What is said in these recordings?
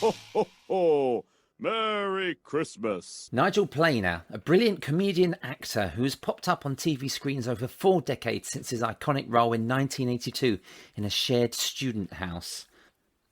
ho, ho, ho. Merry Christmas. Nigel Planer, a brilliant comedian actor who has popped up on TV screens over 4 decades since his iconic role in 1982 in A Shared Student House.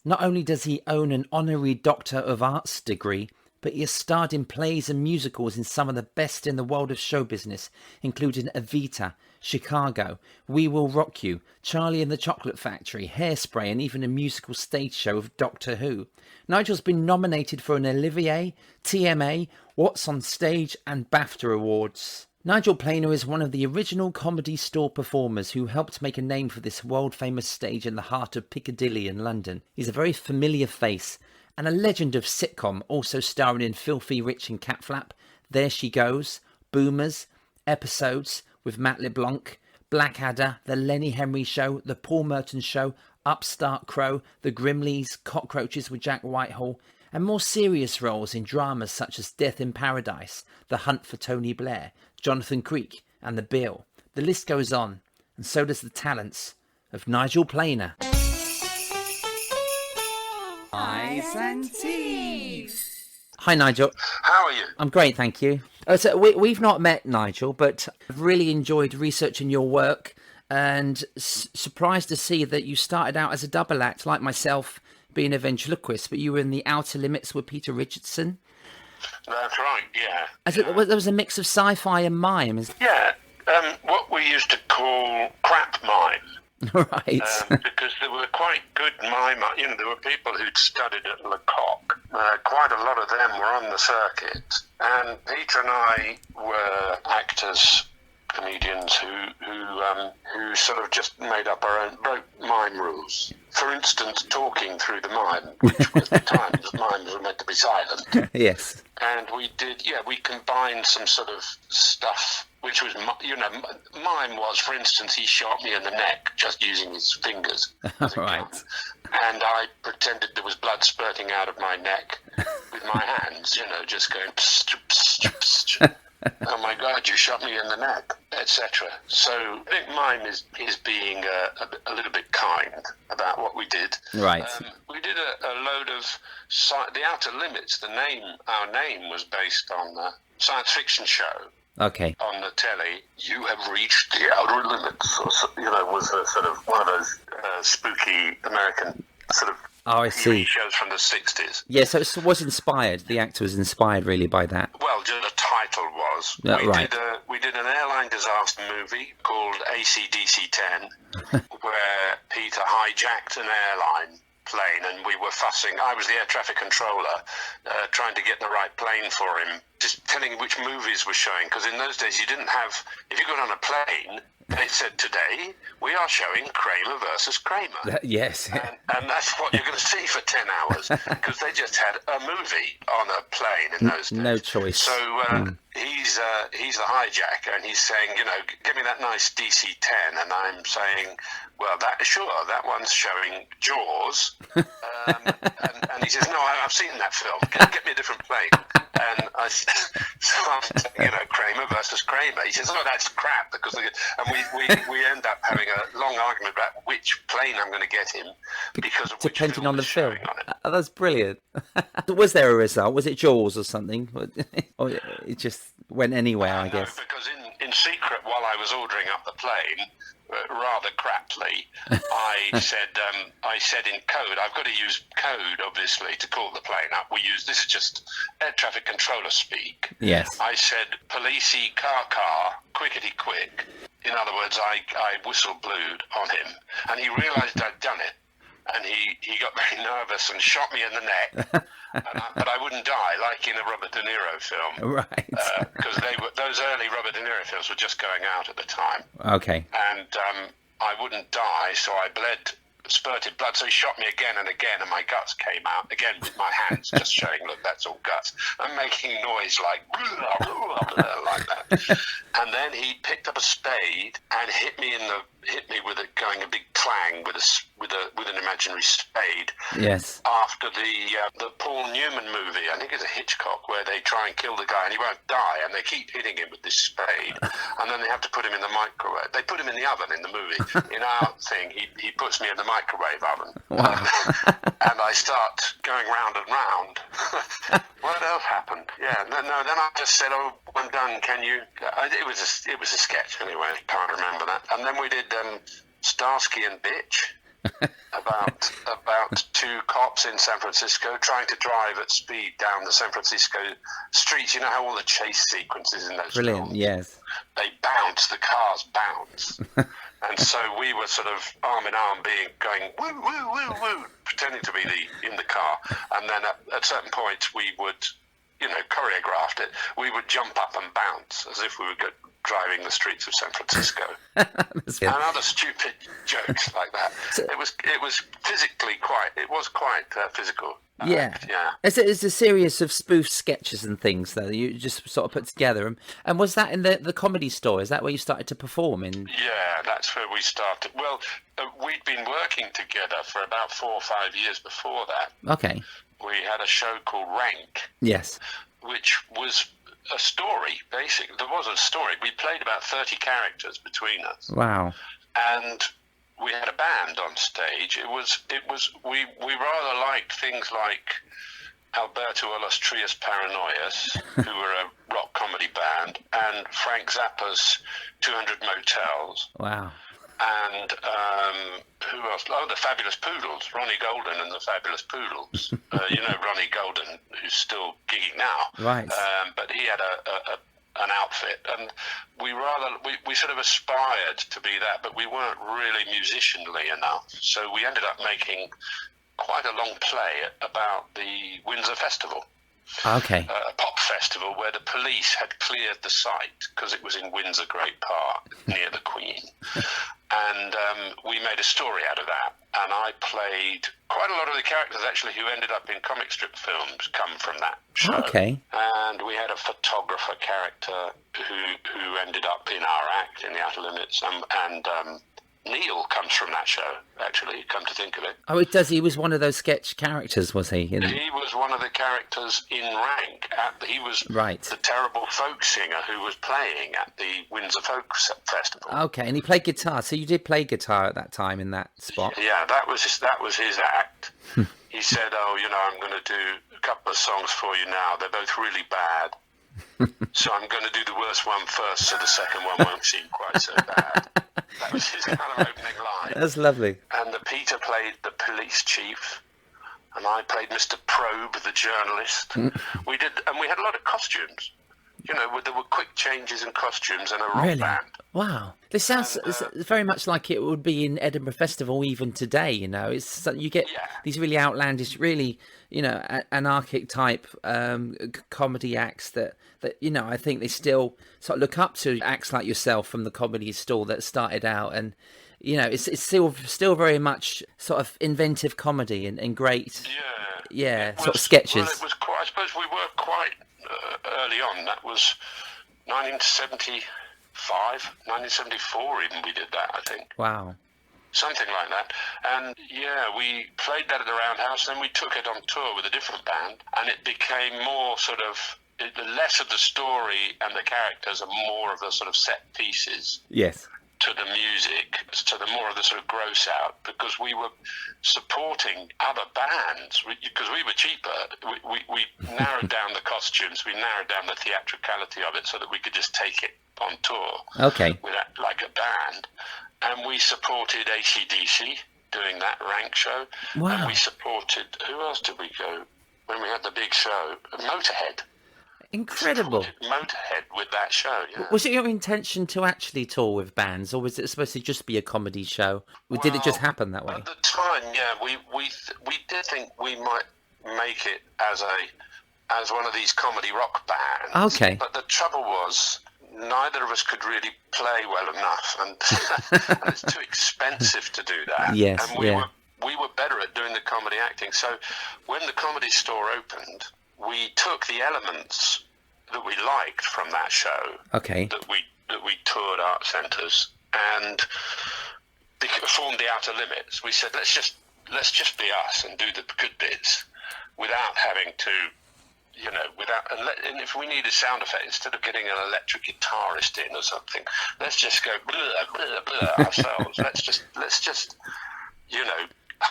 Not only does he own an honorary Doctor of Arts degree, but he has starred in plays and musicals in some of the best in the world of show business, including Evita, Chicago, We Will Rock You, Charlie and the Chocolate Factory, Hairspray, and even a musical stage show of Doctor Who. Nigel's been nominated for an Olivier, TMA, What's on Stage, and BAFTA awards. Nigel Planer is one of the original Comedy Store performers who helped make a name for this world-famous stage in the heart of Piccadilly in London. He's a very familiar face and a legend of sitcom, also starring in Filthy Rich and Cat Flap, There She Goes, Boomers, Episodes with Matt LeBlanc, Blackadder, The Lenny Henry Show, The Paul Merton Show, Upstart Crow, The Grimleys, Cockroaches with Jack Whitehall, and more serious roles in dramas such as Death in Paradise, The Hunt for Tony Blair, Jonathan Creek, and The Bill. The list goes on, and so does the talents of Nigel Planer. Eyes and Teeth. Hi, Nigel. How are you? I'm great, thank you. So we've not met, Nigel, but I've really enjoyed researching your work and surprised to see that you started out as a double act, like myself, being a ventriloquist, but you were in The Outer Limits with Peter Richardson. That's right, yeah. There was a mix of sci-fi and mime. Yeah, what we used to call crap mime. Right. Because there were quite good mime, there were people who'd studied at Lecoq. Quite a lot of them were on the circuit. And Peter and I were actors, comedians who sort of just made up our own, broke mime rules. For instance, talking through the mime, which was the times mimes were meant to be silent. Yes. And we combined some sort of stuff, which was, mime was, for instance, he shot me in the neck just using his fingers. Right. And I pretended there was blood spurting out of my neck with my hands, just going, psst, psst, psst. Oh my God, you shot me in the neck, etc. So I think mime is being a little bit kind about what we did. Right. We did a load of The Outer Limits. Our name was based on the science fiction show. Okay. On the telly, you have reached the outer limits, was a sort of one of those spooky American sort of TV shows from the 60s. Yeah, so it was inspired. The actor was inspired really by that. Well, just the title was. Right. We did an airline disaster movie called ACDC-10, where Peter hijacked an airline plane and we were fussing. I was the air traffic controller, trying to get the right plane for him, just telling him which movies were showing, because in those days you didn't have, if you got on a plane, they said, today we are showing Kramer versus Kramer. Yes. And that's what you're going to see for 10 hours, because they just had a movie on a plane in those days. No choice. So he's the hijacker, and he's saying, give me that nice DC-10, and I'm saying, well, that one's showing Jaws. And he says, no, I've seen that film. Get me a different plane. And I'm saying, Kramer versus Kramer. He says, oh, that's crap, because we end up having a long argument about which plane I'm going to get him because of which depending on the film. On That's brilliant. Was there a result? Was it Jaws or something? Or it just went anywhere, I guess. No, because in secret, while I was ordering up the plane, rather craply, I said in code, I've got to use code, obviously, to call the plane up. This is just air traffic controller speak. Yes. I said, policey car, quickety quick. In other words, I whistle blewed on him, and he realised I'd done it, and he got very nervous and shot me in the neck. But I wouldn't die, like in a Robert De Niro film. Right. Because those early Robert De Niro films were just going out at the time. Okay. And I wouldn't die, so I spurted blood. So he shot me again and again, and my guts came out again with my hands, just showing, look, that's all guts. I'm making noise like that. And then he picked up a spade and hit me with it going a big clang with an imaginary spade. Yes. after the Paul Newman movie. I think it's a Hitchcock, where they try and kill the guy and he won't die, and they keep hitting him with this spade, and then they have to put him in the microwave. They put him in the oven in the movie. In our thing, he puts me in the microwave oven. Wow. And I start going round and round. What else happened? Yeah, no. Then I just said, "Oh, I'm done. Can you?" It was a sketch anyway. Can't remember that. And then we did Starsky and Bitch. about two cops in San Francisco trying to drive at speed down the San Francisco streets. You know how all the chase sequences in those Brilliant, films, yes. they bounce, the cars bounce. And so we were sort of arm in arm going woo, woo, woo, woo, pretending to be in the car. And then at certain points we would, choreographed it, we would jump up and bounce as if we were driving the streets of San Francisco. And other stupid jokes like that. So, it was physically quite physical. Yeah. It's a series of spoof sketches and things that you just sort of put together. And was that in the Comedy Store? Is that where you started to perform in? Yeah, that's where we started. Well, we'd been working together for about 4 or 5 years before that. Okay. We had a show called Rank. Yes. Which was a story, basically. There was a story. We played about 30 characters between us. Wow. And we had a band on stage. We rather liked things like Alberto Illustrious Paranoias, who were a rock comedy band, and Frank Zappa's 200 Motels. Wow. And who else? Oh, the Fabulous Poodles, Ronnie Golden and the Fabulous Poodles. Ronnie Golden, who's still gigging now. Right. But he had an outfit, and we sort of aspired to be that, but we weren't really musicianly enough. So we ended up making quite a long play about the Windsor Festival. Okay. A pop festival where the police had cleared the site because it was in Windsor Great Park near the Queen. And we made a story out of that. And I played quite a lot of the characters, actually, who ended up in comic strip films come from that show. Okay. And we had a photographer character who ended up in our act, in The Outer Limits. And Neil comes from that show, actually, come to think of it. Oh, it does. He was one of those sketch characters, was he? He was one of the characters in Rank. He was the terrible folk singer who was playing at the Windsor Folk Festival. Okay, and he played guitar. So you did play guitar at that time in that spot? Yeah, that was his act. He said, I'm going to do a couple of songs for you now. They're both really bad. So I'm going to do the worst one first, so the second one won't seem quite so bad. That was his kind of opening line. That's lovely. And Peter played the police chief, and I played Mr. Probe, the journalist. We had a lot of costumes. There were quick changes in costumes and a rock band. Wow. This sounds very much like it would be in Edinburgh Festival even today, It's you get these really outlandish, really, anarchic type comedy acts that I think they still sort of look up to acts like yourself from the Comedy Store that started out, and it's still very much sort of inventive comedy and great sort of sketches. Well, it was quite, I suppose we were quite early on. That was 1975, 1974 even we did that, I think. Wow. Something like that. And we played that at the Roundhouse, then we took it on tour with a different band, and it became more sort of less of the story and the characters and more of the sort of set pieces. Yes. To the music, to the more of the sort of gross out, because we were supporting other bands, because we were cheaper. We narrowed down the costumes, we narrowed down the theatricality of it so that we could just take it on tour. Okay. With like a band. And we supported AC/DC doing that Rank show. Wow. And we supported, who else did we go when we had the big show? Motorhead. Incredible. Motorhead with that show, yeah. Was it your intention to actually tour with bands, or was it supposed to just be a comedy show? Or did it just happen that way? At the time, we did think we might make it as one of these comedy rock bands. Okay. But the trouble was, neither of us could really play well enough, and it's too expensive to do that. Yes, and we were better at doing the comedy acting. So when the Comedy Store opened, we took the elements that we liked from that show, that we toured art centres, and formed the Outer Limits. We said, let's just let's just be us and do the good bits without having to, and if we need a sound effect, instead of getting an electric guitarist in or something, let's just go blah, blah, blah ourselves. let's just,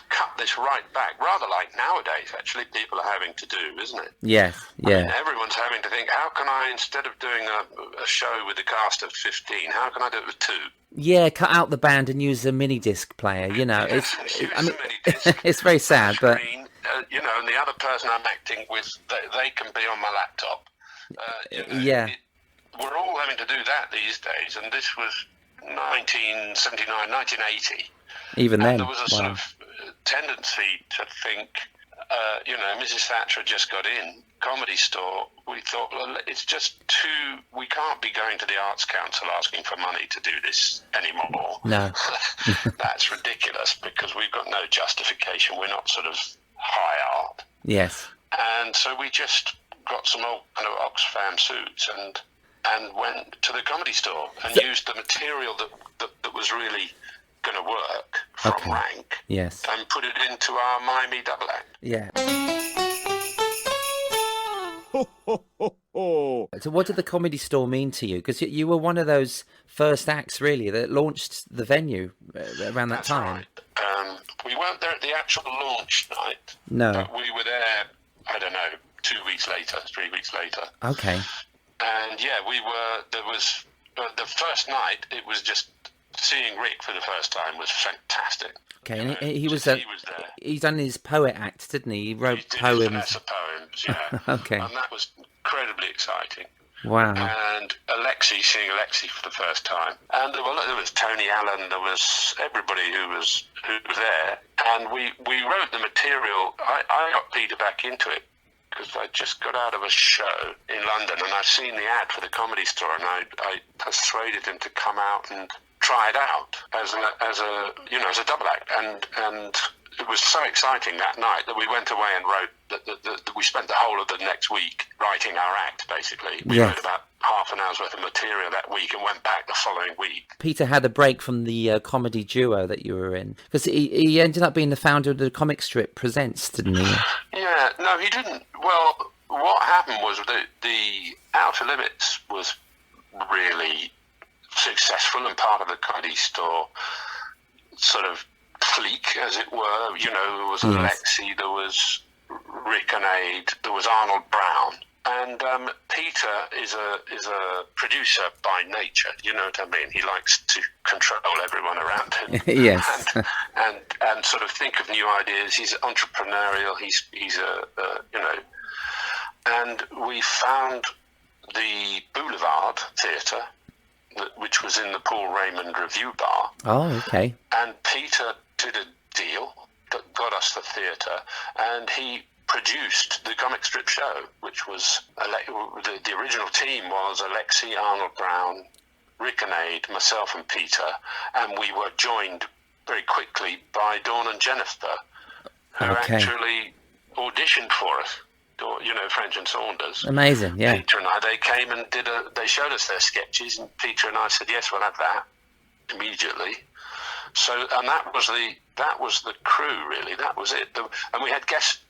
cut this right back, rather like nowadays, actually, people are having to do, isn't it? Yes, yeah. I mean, everyone's having to think, how can I, instead of doing a show with a cast of 15, how can I do it with 2? Yeah, cut out the band and use a mini disc player, Yes, it's very sad, but... and the other person I'm acting with, they can be on my laptop. We're all having to do that these days, and this was 1979, 1980. Even then, there was a sort of tendency to think, Mrs. Thatcher just got in, Comedy Store. We thought, well, it's just we can't be going to the Arts Council asking for money to do this anymore. No. That's ridiculous, because we've got no justification. We're not sort of high art. Yes. And so we just got some old kind of Oxfam suits and went to the Comedy Store and used the material that was really going to work from Rank. Yes. And put it into our Miami double act. Yeah. Ho, ho, ho, ho. So what did the Comedy Store mean to you? Because you were one of those first acts, really, that launched the venue around that time. Right. We weren't there at the actual launch night. No. But we were there, I don't know, 2 weeks later, 3 weeks later. Okay. And there was, the first night, it was just seeing Rick for the first time was fantastic. Okay, and he was there. He's done his poet act, didn't he? He wrote poems. Vanessa poems, yeah. Okay. And that was incredibly exciting. Wow. And seeing Alexi for the first time. And there was Tony Allen, there was everybody who was there. And we wrote the material. I got Peter back into it because I just got out of a show in London and I'd seen the ad for the Comedy Store, and I persuaded him to come out and try it out as a double act, and it was so exciting that night that we went away and wrote. We spent the whole of the next week writing our act. Basically, we wrote about half an hour's worth of material that week and went back the following week. Peter had a break from the comedy duo that you were in, because he ended up being the founder of the comic strip Presents, didn't he? Yeah, no, he didn't. Well, what happened was the Outer Limits was really successful and part of the Comedy Store sort of clique, as it were. There was Alexi, there was Rick and Ade, there was Arnold Brown, and Peter is a producer by nature. You know what I mean? He likes to control everyone around him. Yes. and sort of think of new ideas. He's entrepreneurial. He's and we found the Boulevard Theatre, which was in the Paul Raymond Review Bar. Oh, okay. And Peter did a deal that got us the theatre, and he produced the comic strip show, which was the original team was Alexi, Arnold Brown, Rick and Ade, myself and Peter, and we were joined very quickly by Dawn and Jennifer, who actually auditioned for us. French and Saunders. Amazing, yeah. Peter and I, they came and they showed us their sketches, and Peter and I said, yes, we'll have that immediately. So, and that was the crew, really. That was it. And we had guest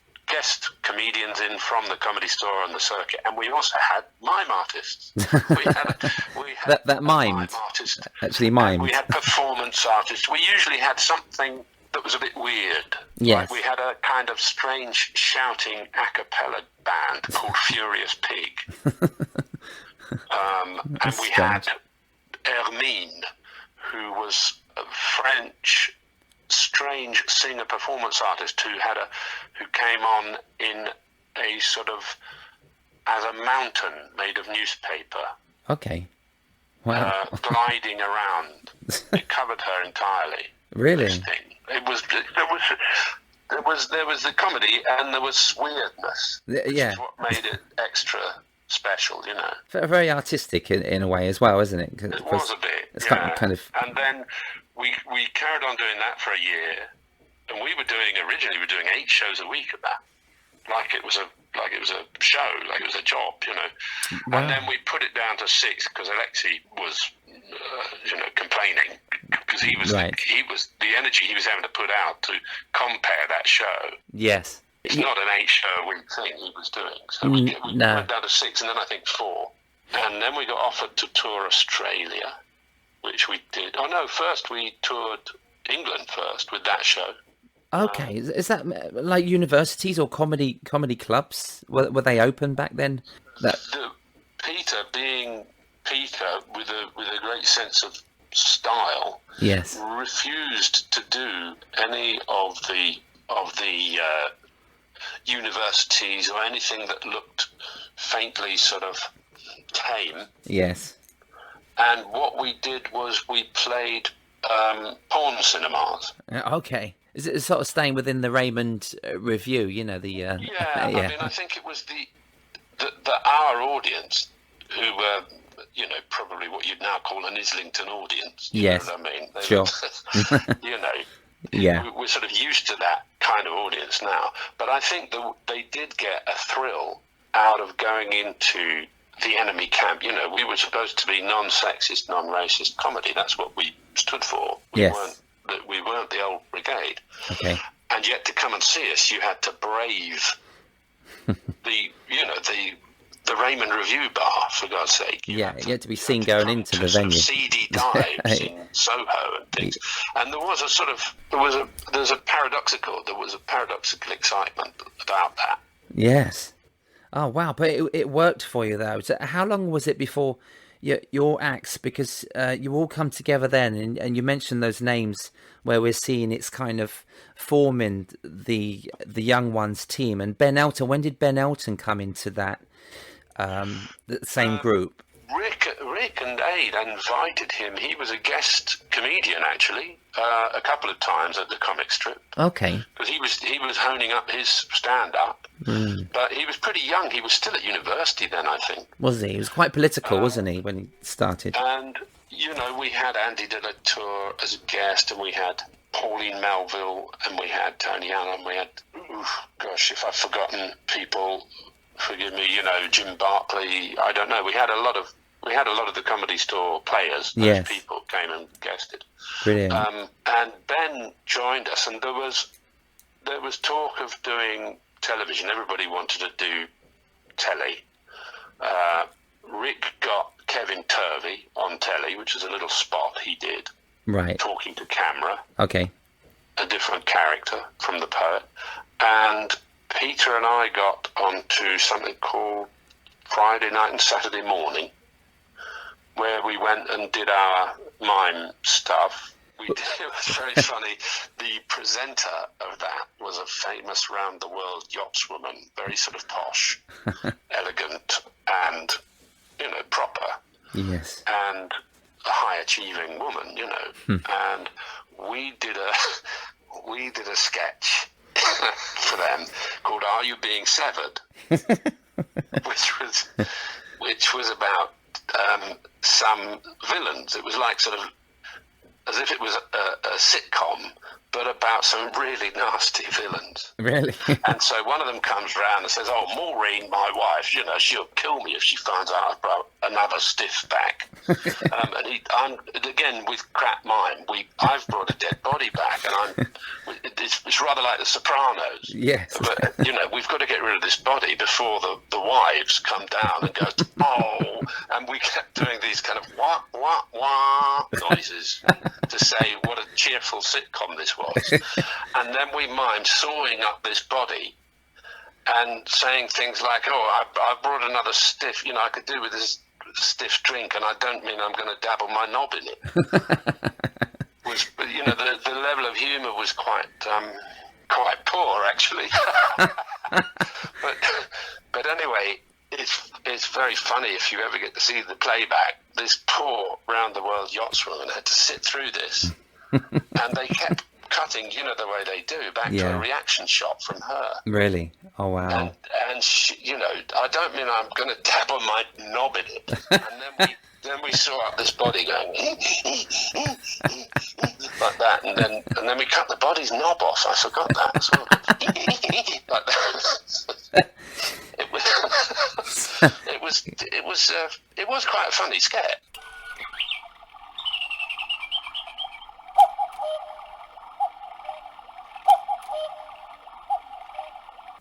comedians in from the Comedy Store and the circuit, and we also had mime artists. We had that mimed, artist. Actually mimed. We had performance artists. We usually had something that was a bit weird. Yes. Like we had a kind of strange shouting a cappella band called Furious Pig. And we had Hermine, who was a French strange singer performance artist who came on in a sort of as a mountain made of newspaper. Okay. Wow. Gliding around. It covered her entirely. Really? It was there was the comedy and there was weirdness. Yeah. Which is what made it extra special, Very artistic in a way as well, isn't it? It was a bit. It's yeah. kind of. And then we carried on doing that for a year, and we were originally 8 shows a week of that, like it was a show, like it was a job, Wow. And then we put it down to 6 because Alexi was, complaining because he was the energy he was having to put out to compare that show. Yes. It's not an 8-show-a-week thing he was doing. So we went down to 6, and then I think 4. And then we got offered to tour Australia, which we did. Oh, no, first we toured England first with that show. Okay. Is that like universities or comedy clubs? Were they open back then? Peter, being Peter, with a great sense of style, yes, refused to do any of the universities or anything that looked faintly sort of tame. Yes. And what we did was we played porn cinemas. Okay. Is it sort of staying within the Raymond Review? You know, the yeah. I mean, I think it was our audience who were, you know, probably what you'd now call an Islington audience. Yes. You know what I mean? Sure. You know. Yeah. We're sort of used to that kind of audience now. But I think they did get a thrill out of going into the enemy camp. You know, we were supposed to be non-sexist, non-racist comedy. That's what we stood for. We weren't the old brigade. Okay. And yet to come and see us, you had to brave the Raymond Review bar, for God's sake. You had to be seen going into the venue. Seedy dives in Soho and things. And there was a paradoxical excitement about that. Yes. Oh wow! But it worked for you though. So how long was it before your acts? Because you all come together then, and you mentioned those names where we're seeing it's kind of forming the young ones team. And Ben Elton. When did Ben Elton come into that? The same group. Rick and Ade invited him. He was a guest comedian actually, a couple of times at the comic strip. Okay. Because he was honing up his stand up, but he was pretty young. He was still at university then, I think. Was he? He was quite political, wasn't he, when he started? And you know, we had Andy de la Tour as a guest, and we had Pauline Melville, and we had Tony Allen. We had, gosh, if I've forgotten people, forgive me. You know, Jim Barclay. I don't know. We had a lot of the Comedy Store players. Those people came and guested. Brilliant. And Ben joined us, and there was talk of doing television. Everybody wanted to do telly. Rick got Kevin Turvey on telly, which is a little spot he did. Right. Talking to camera. Okay. A different character from the poet. And Peter and I got onto something called Friday Night and Saturday Morning, where we went and did our mime stuff. It was very funny. The presenter of that was a famous round-the-world yachtswoman, very sort of posh, elegant, and, you know, proper. Yes. And a high-achieving woman, you know. And we did a sketch for them called "Are You Being Severed," which was about some villains. It was like sort of as if it was a sitcom, but about some really nasty villains. Really? And so one of them comes round and says, "Oh, Maureen, my wife, you know, she'll kill me if she finds out I've brought another stiff back." I'm again with crap mime. I've brought a dead body back, and it's rather like The Sopranos. Yes. But you know, we've got to get rid of this body before the wives come down and go, "Oh," and we kept doing these kind of wah wah wah noises to say what a cheerful sitcom this was. And then we mimed sawing up this body and saying things like, "Oh, I brought another stiff, you know, I could do with this stiff drink, and I don't mean I'm going to dabble my knob in it." You know, the level of humour was quite poor, actually. but anyway, it's very funny if you ever get to see the playback. This poor round-the-world yachtswoman had to sit through this, and they kept cutting, you know, the way they do, back to a reaction shot from her. Really? Oh, wow. And she, you know, I don't mean I'm going to dabble my knob in it. And then we saw up this body going like that, and then we cut the body's knob off. I forgot that as well. Like that. It was quite a funny sketch.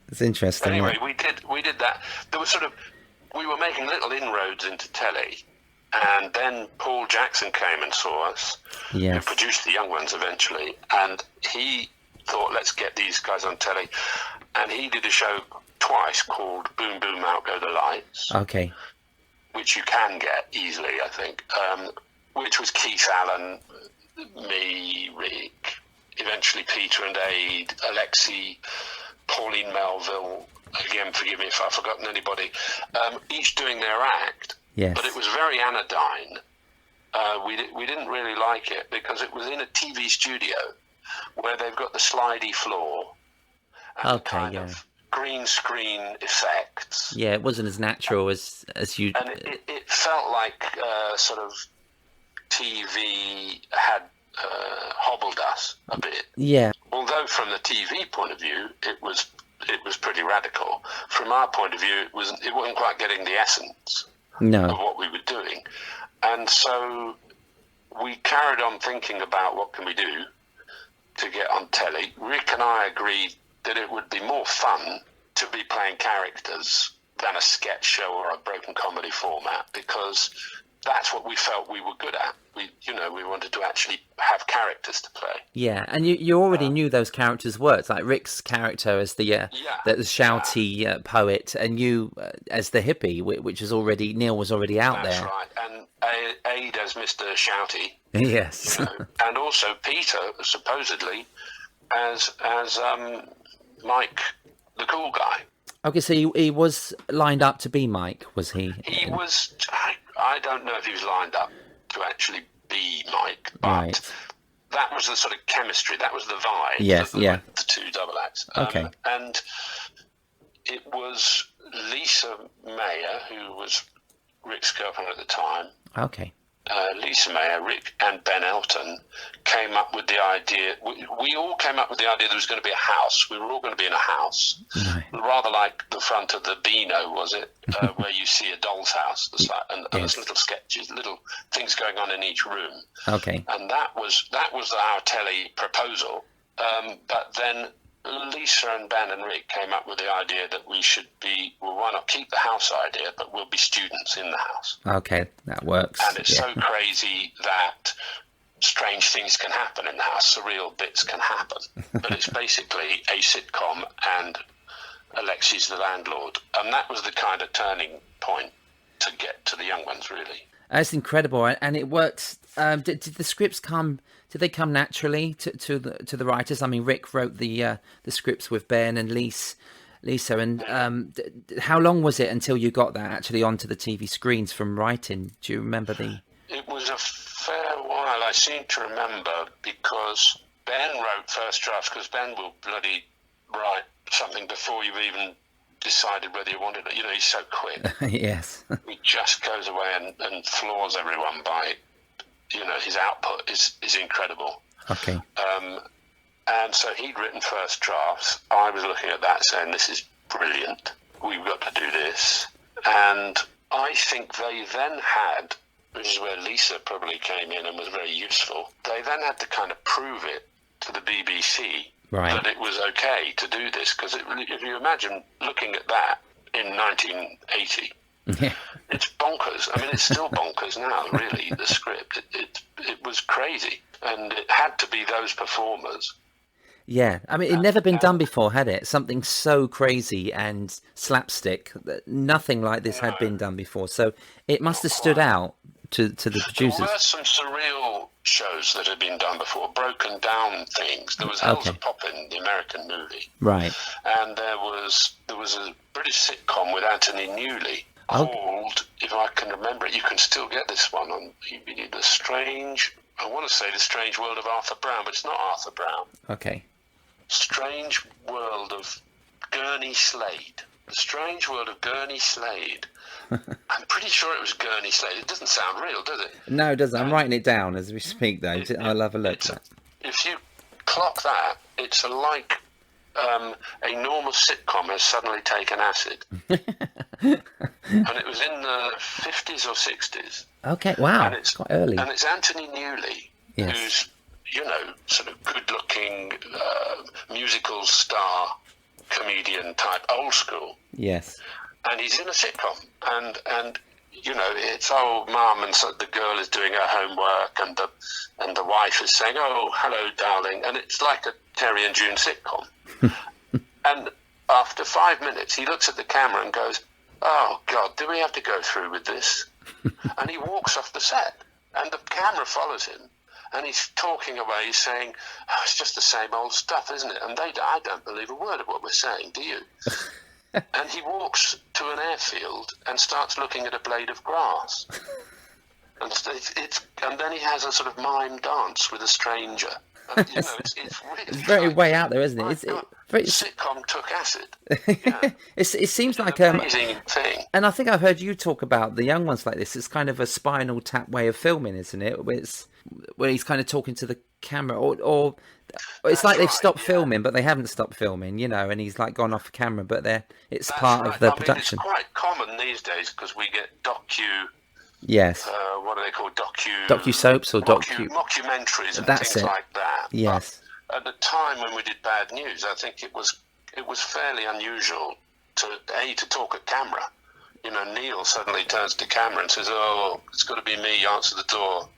It's interesting. Anyway, Yeah. we did that. There was we were making little inroads into telly, and then Paul Jackson came and saw us, Yes. who produced The Young Ones eventually, and he thought, let's get these guys on telly, and he did a show twice called Boom Boom Out Go the Lights, Okay. which you can get easily, I think, which was Keith Allen, me, Rick, eventually Peter and Ade, Alexi, Pauline Melville, again, forgive me if I've forgotten anybody, each doing their act. Yes. But it was very anodyne. We didn't really like it because it was in a TV studio where they've got the slidey floor and Okay, kind yeah. of green screen effects. Yeah, it wasn't as natural as you. And it felt like sort of TV had hobbled us a bit. Yeah. Although from the TV point of view, it was pretty radical. From our point of view, it wasn't quite getting the essence of No. what we were doing. And so we carried on thinking about what can we do to get on telly. Rick and I agreed that it would be more fun to be playing characters than a sketch show or a broken comedy format, because that's what we felt we were good at. We wanted to actually have characters to play. Yeah, and you already knew those characters worked, like Rick's character as the shouty poet, and you as the hippie, which is already Neil was already out That's there. right. And Ade as Mr. Shouty, Yes. and also Peter supposedly as Mike, the cool guy. Okay, so he was lined up to be Mike, was he? He was. I don't know if he was lined up to actually be Mike, but Right. that was the sort of chemistry. That was the vibe. Yes, of yeah. The two double acts. Okay. And it was Lisa Mayer, who was Rick's girlfriend at the time. Okay. Lisa Mayer, Rick, and Ben Elton came up with the idea. We all came up with the idea there was going to be a house. We were all going to be in a house, Right. rather like the front of the Beano, was it, where you see a doll's house, and there's little sketches, little things going on in each room. Okay. And that was our telly proposal. But then Lisa and Ben and Rick came up with the idea that we should be, well, why not keep the house idea, but we'll be students in the house. Okay, that works. And it's so crazy that strange things can happen in the house, surreal bits can happen. But it's basically a sitcom and Alexi's the landlord. And that was the kind of turning point to get to The Young Ones, really. That's incredible, and it worked. Did the scripts come? Did they come naturally to the writers? I mean, Rick wrote the scripts with Ben and Lisa, and how long was it until you got that actually onto the TV screens from writing? Do you remember the? It was a fair while, I seem to remember, because Ben wrote first drafts, because Ben will bloody write something before you've even decided whether you wanted it. He's so quick. Yes. He just goes away and floors everyone by, his output is incredible. Okay. And so he'd written first drafts. I was looking at that saying, this is brilliant. We've got to do this. And I think they then had, which is where Lisa probably came in and was very useful, they then had to kind of prove it to the BBC. Right. That it was okay to do this, because if you imagine looking at that in 1980, Yeah. it's bonkers. I mean, it's still bonkers now, really, the script. It was crazy, and it had to be those performers. Yeah, I mean, it'd never been done before, had it? Something so crazy and slapstick that nothing like this had been done before. So it must have stood out to the producers. There were some surreal shows that had been done before, broken down things. There was Hell's a Poppin', the American movie. Right. And there was a British sitcom with Anthony Newley called, if I can remember it, you can still get this one on DVD, I want to say The Strange World of Arthur Brown, but it's not Arthur Brown. Okay. Strange World of Gurney Slade. The Strange World of Gurney Slade. I'm pretty sure it was Gurney Slade. It doesn't sound real, does it? No, it doesn't. I'm writing it down as we speak, though. I'll have a look. If you clock that, it's like a normal sitcom has suddenly taken acid. And it was in the 50s or 60s. Okay, wow. And it's quite early. And it's Anthony Newley, Yes. who's, sort of good-looking musical star comedian type, old school. Yes. And he's in a sitcom, and you know, it's mum, and so the girl is doing her homework, and the wife is saying, "Oh, hello, darling," and it's like a Terry and June sitcom. And after 5 minutes, he looks at the camera and goes, "Oh God, do we have to go through with this?" And he walks off the set, and the camera follows him, and he's talking away. He's saying, "Oh, it's just the same old stuff, isn't it?" And I don't believe a word of what we're saying, do you? And he walks to an airfield and starts looking at a blade of grass. And and then he has a sort of mime dance with a stranger. And, you know, it's really... It's very way out there, isn't it? Sitcom took acid. Yeah. It seems like an amazing thing. And I think I've heard you talk about the young ones like this. It's kind of a Spinal Tap way of filming, isn't it? Where he's kind of talking to the camera, or it's like they've stopped filming, but they haven't stopped filming, you know. And he's like gone off camera, but it's part of the production. It's quite common these days because we get Yes. What are they called? Docu-soaps or mockumentaries and things like that. Yes. But at the time when we did Bad News, I think it was fairly unusual to talk at camera. You know, Neil suddenly turns to camera and says, "Oh, it's got to be me. Answer the door."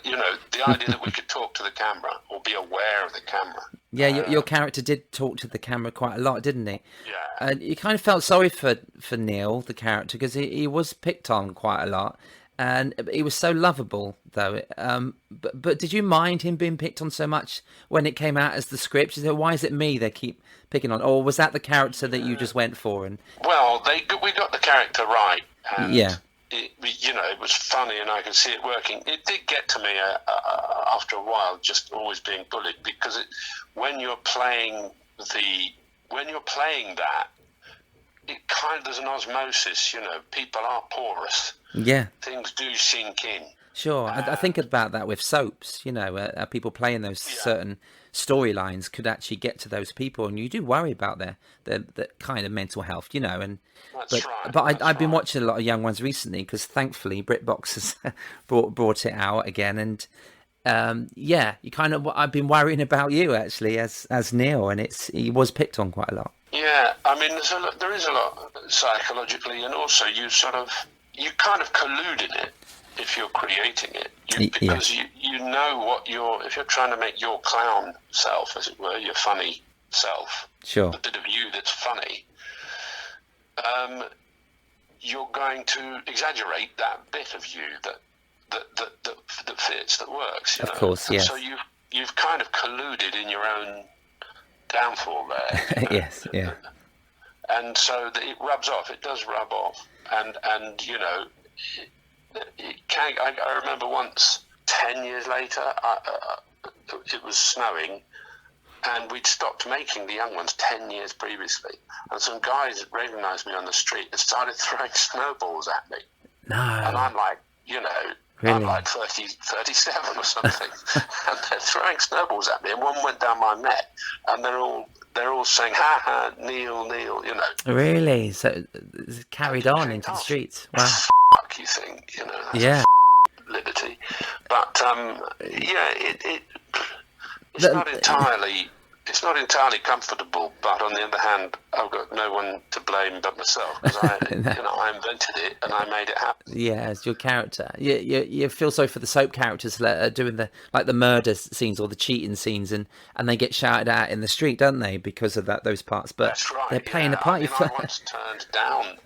You know, the idea that we could talk to the camera or be aware of the camera. Yeah, your character did talk to the camera quite a lot, didn't he? Yeah. And you kind of felt sorry for Neil, the character, because he was picked on quite a lot, and he was so lovable, though. But did you mind him being picked on so much when it came out as the script? You said, why is it me they keep picking on? Or was that the character that you just went for? Well, we got the character right. And yeah. It was funny, and I could see it working. It did get to me after a while, just always being bullied, because when you're playing that, it kind of, there's an osmosis. You know, people are porous. Yeah, things do sink in. Sure, I think about that with soaps. You know, people playing those certain storylines could actually get to those people, and you do worry about their kind of mental health. You know, and I've been watching a lot of young ones recently because thankfully BritBox has brought it out again, and I've been worrying about you actually as Neil, and he was picked on quite a lot. Yeah, I mean, there is a lot psychologically, and also you kind of collude in it if you're creating it, because you know if you're trying to make your clown self, as it were, your funny self, sure, the bit of you that's funny, you're going to exaggerate that bit of you that fits, that works. Of course, yes. So you've kind of colluded in your own downfall there. You know? Yes, yeah. And so it rubs off. It does rub off, and you know. I remember once, 10 years later, it was snowing, and we'd stopped making the young ones 10 years previously, and some guys recognised me on the street and started throwing snowballs at me. No. And I'm like, you know, really? I'm like 37 or something, and they're throwing snowballs at me, and one went down my neck, and they're all saying, "Ha ha, Neil," you know. Really? So it's carried on into the streets. Wow. You think, you know, yeah, liberty, but it's not entirely comfortable. But on the other hand, I've got no one to blame but myself, because I invented it and I made it happen. Yeah, it's your character. You feel sorry for the soap characters that are doing the murder scenes or the cheating scenes, and they get shouted at in the street, don't they, because of those parts? But that's right, they're playing a part. I once turned down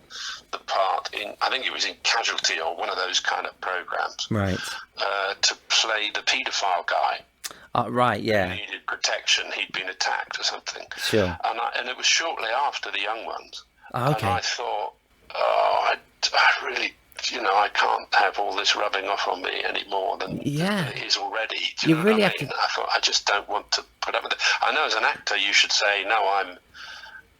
the part I think it was in Casualty or one of those kind of programs, right? To play the paedophile guy. Right, yeah. He needed protection. He'd been attacked or something. Sure. And it was shortly after the young ones. Oh, okay. And I thought, I really, I can't have all this rubbing off on me any more than it is already. Do you know really what have I mean? to... I thought, I just don't want to put up with it. I know as an actor you should say, no,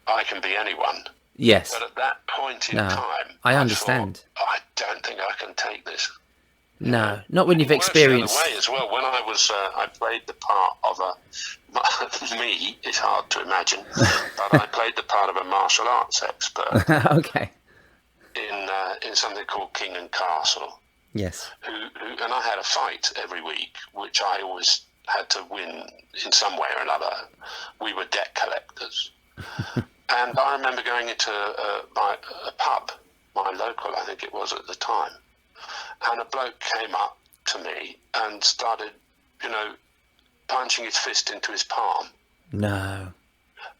I can be anyone. Yes. But at that point in time, I understand. Thought, I don't think I can take this. No, not when you've experienced. The other way as well. When I played the part of me. It's hard to imagine, but I played the part of a martial arts expert. Okay. In something called King and Castle. Yes. Who and I had a fight every week, which I always had to win in some way or another. We were debt collectors. And I remember going into a pub, my local, I think it was at the time, and a bloke came up to me and started, punching his fist into his palm. No.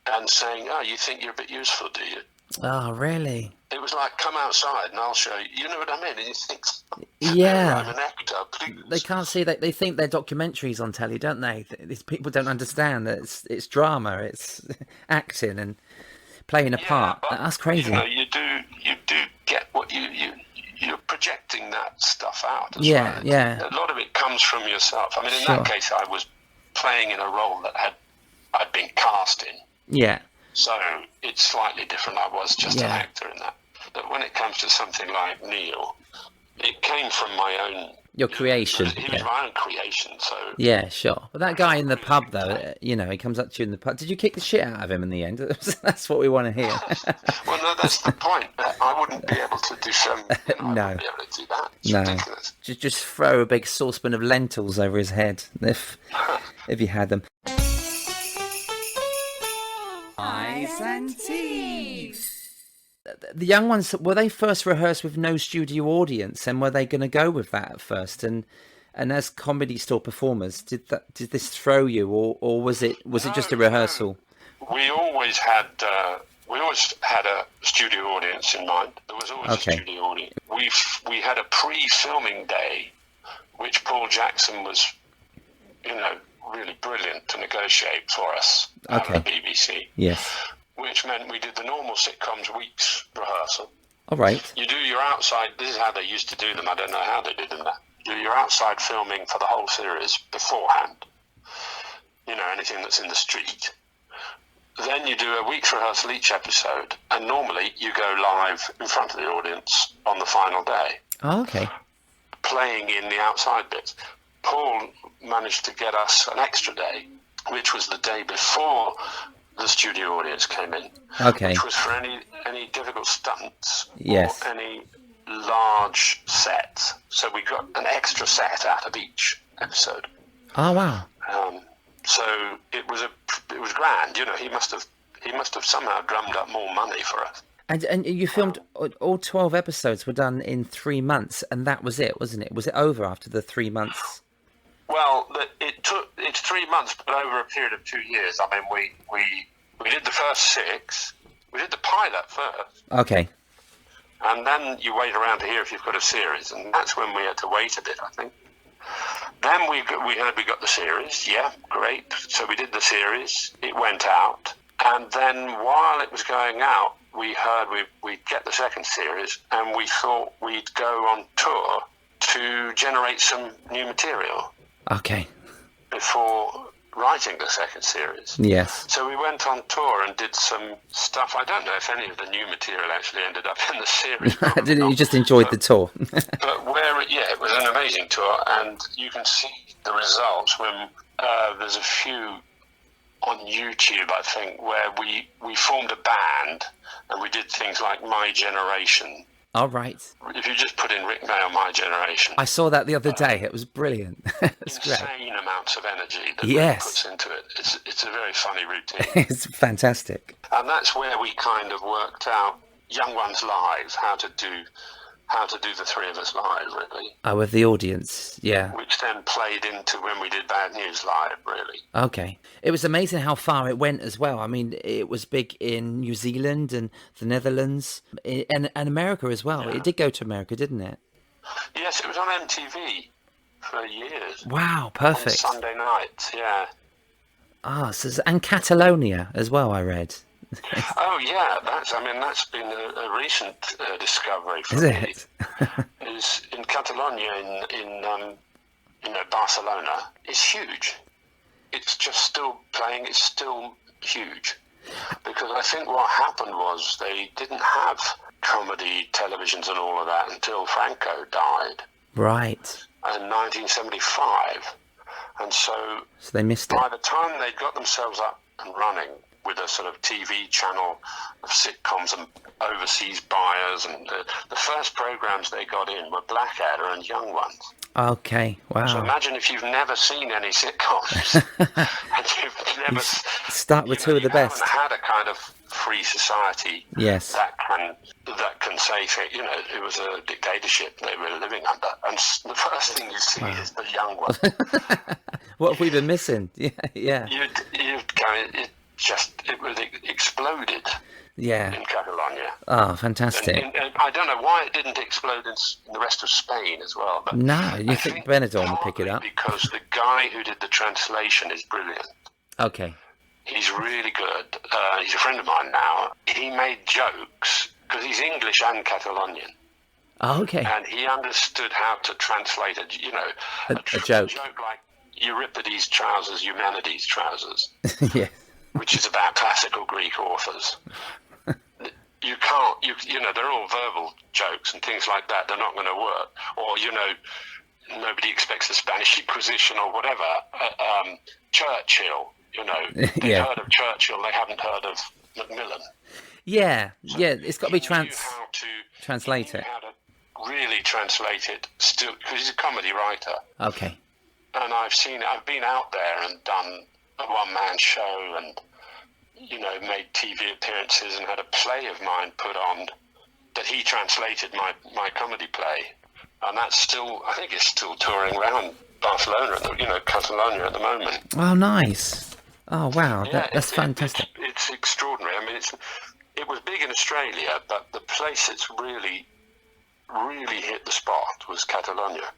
And saying, "Oh, you think you're a bit useful, do you?" Oh, really? It was like, "Come outside and I'll show you." You know what I mean? And you think, yeah, I'm an actor, please. They can't see that. They think they're documentaries on telly, don't they? These people don't understand that it's drama, it's acting and playing a part. That's crazy. You do get what you're projecting that stuff out. Yeah, yeah. A lot of it comes from yourself. I mean, in that case, I was playing in a role that I'd been cast in. Yeah. So it's slightly different. I was just an actor in that. But when it comes to something like Neil, it came from my own... Your creation. He was my own creation, so... Yeah, sure. But that guy in the pub, though, he comes up to you in the pub. Did you kick the shit out of him in the end? That's what we want to hear. Well, no, that's the point. I wouldn't be able to do some... No. I wouldn't be able to do that. It's ridiculous. Just throw a big saucepan of lentils over his head, if you had them. Eyes and teeth. The young ones, were they first rehearsed with no studio audience, and were they going to go with that at first? And as comedy store performers, did this throw you, or was it just a rehearsal? No. We always had a studio audience in mind. There was always a studio audience. We had a pre-filming day, which Paul Jackson was, really brilliant to negotiate for us at the BBC. Yes. Which meant we did the normal sitcoms week's rehearsal. All right. You do your outside, this is how they used to do them, I don't know how they did them. You do your outside filming for the whole series beforehand. Anything that's in the street. Then you do a week's rehearsal each episode, and normally you go live in front of the audience on the final day. Oh, okay. Playing in the outside bits. Paul managed to get us an extra day, which was the day before the studio audience came in. Okay. Which was for any difficult stunts or any large sets. So we got an extra set out of each episode. Oh wow. So it was grand. He must have somehow drummed up more money for us. And you filmed all 12 episodes were done in 3 months, and that was it, wasn't it? Was it over after the 3 months? Well, it's 3 months, but over a period of 2 years. I mean, we did the first 6. We did the pilot first. Okay. And then you wait around to hear if you've got a series, and that's when we had to wait a bit, I think. Then we heard we got the series. Yeah, great. So we did the series. It went out, and then while it was going out, we heard we'd get the second series, and we thought we'd go on tour to generate some new material. Okay. Before writing the second series. Yes. So we went on tour and did some stuff. I don't know if any of the new material actually ended up in the series. Didn't you just enjoyed the tour? But it was an amazing tour, and you can see the results when there's a few on YouTube, I think, where we formed a band and we did things like My Generation. All right. If you just put in Rick Mail, My Generation. I saw that the other day. It was brilliant. It's insane amounts of energy that Rick puts into it. It's a very funny routine. It's fantastic. And that's where we kind of worked out Young Ones Live, how to do the three of us live, really. Oh, with the audience, yeah. Which then played into when we did Bad News Live, really. Okay. It was amazing how far it went as well. I mean, it was big in New Zealand and the Netherlands and America as well. Yeah. It did go to America, didn't it? Yes, it was on MTV for years. Wow, perfect. On Sunday nights, yeah. Ah, and Catalonia as well, I read. Oh yeah, that's been a recent discovery for me. Is it? Is in Catalonia in Barcelona. It's huge. It's just still playing. It's still huge because I think what happened was they didn't have comedy televisions and all of that until Franco died. Right. In 1975, and so they missed it. By the time they'd got themselves up and running with a sort of TV channel of sitcoms and overseas buyers. And the first programs they got in were Blackadder and Young Ones. Okay, wow. So imagine if you've never seen any sitcoms and you've never start with two of the best. Haven't had a kind of free society yes. that can say, you know, it was a dictatorship they were living under. And the first thing you see is the Young Ones. What have we been missing? Yeah. It exploded. Yeah. In Catalonia. Oh, fantastic. And I don't know why it didn't explode in the rest of Spain as well. But no, you think Benidorm would pick it up? Because the guy who did the translation is brilliant. Okay. He's really good. He's a friend of mine now. He made jokes, because he's English and Catalonian. Oh, okay. And he understood how to translate a joke. A joke like Euripides' trousers, Eumenides' trousers. Yeah. Which is about classical Greek authors. You can't, you know, they're all verbal jokes and things like that. They're not going to work. Or, you know, nobody expects the Spanish Inquisition or whatever. Churchill, you know, they've heard of Churchill, they haven't heard of Macmillan. Yeah, so it's got to be translate it. How to really translate it, still, because he's a comedy writer. Okay. And I've been out there and done a one-man show and, you know, made TV appearances and had a play of mine put on that he translated my comedy play. And that's still, I think it's still touring around Barcelona, Catalonia at the moment. Oh, nice. Oh, wow. Yeah, that's fantastic. It's extraordinary. I mean, it was big in Australia, but the place that's really, really hit the spot was Catalonia.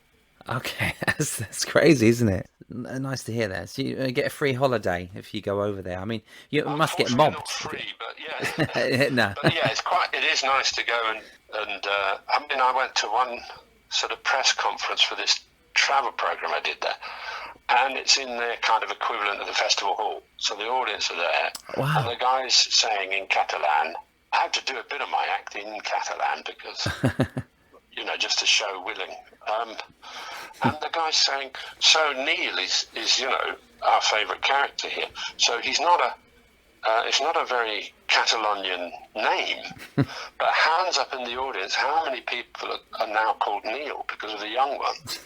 Okay, that's crazy, isn't it? Nice to hear that. So you get a free holiday if you go over there. I mean, you must get mobbed. Not free, but yeah. No. But yeah, it is nice to go and I mean, I went to one sort of press conference for this travel program I did there, and it's in their kind of equivalent of the festival hall. So the audience are there, wow. And the guy's saying in Catalan. I had to do a bit of my acting in Catalan because, you know, just to show willing. And the guy's saying, so Neil is you know, our favourite character here. So he's not it's not a very Catalonian name, but hands up in the audience, how many people are now called Neil because of the Young Ones?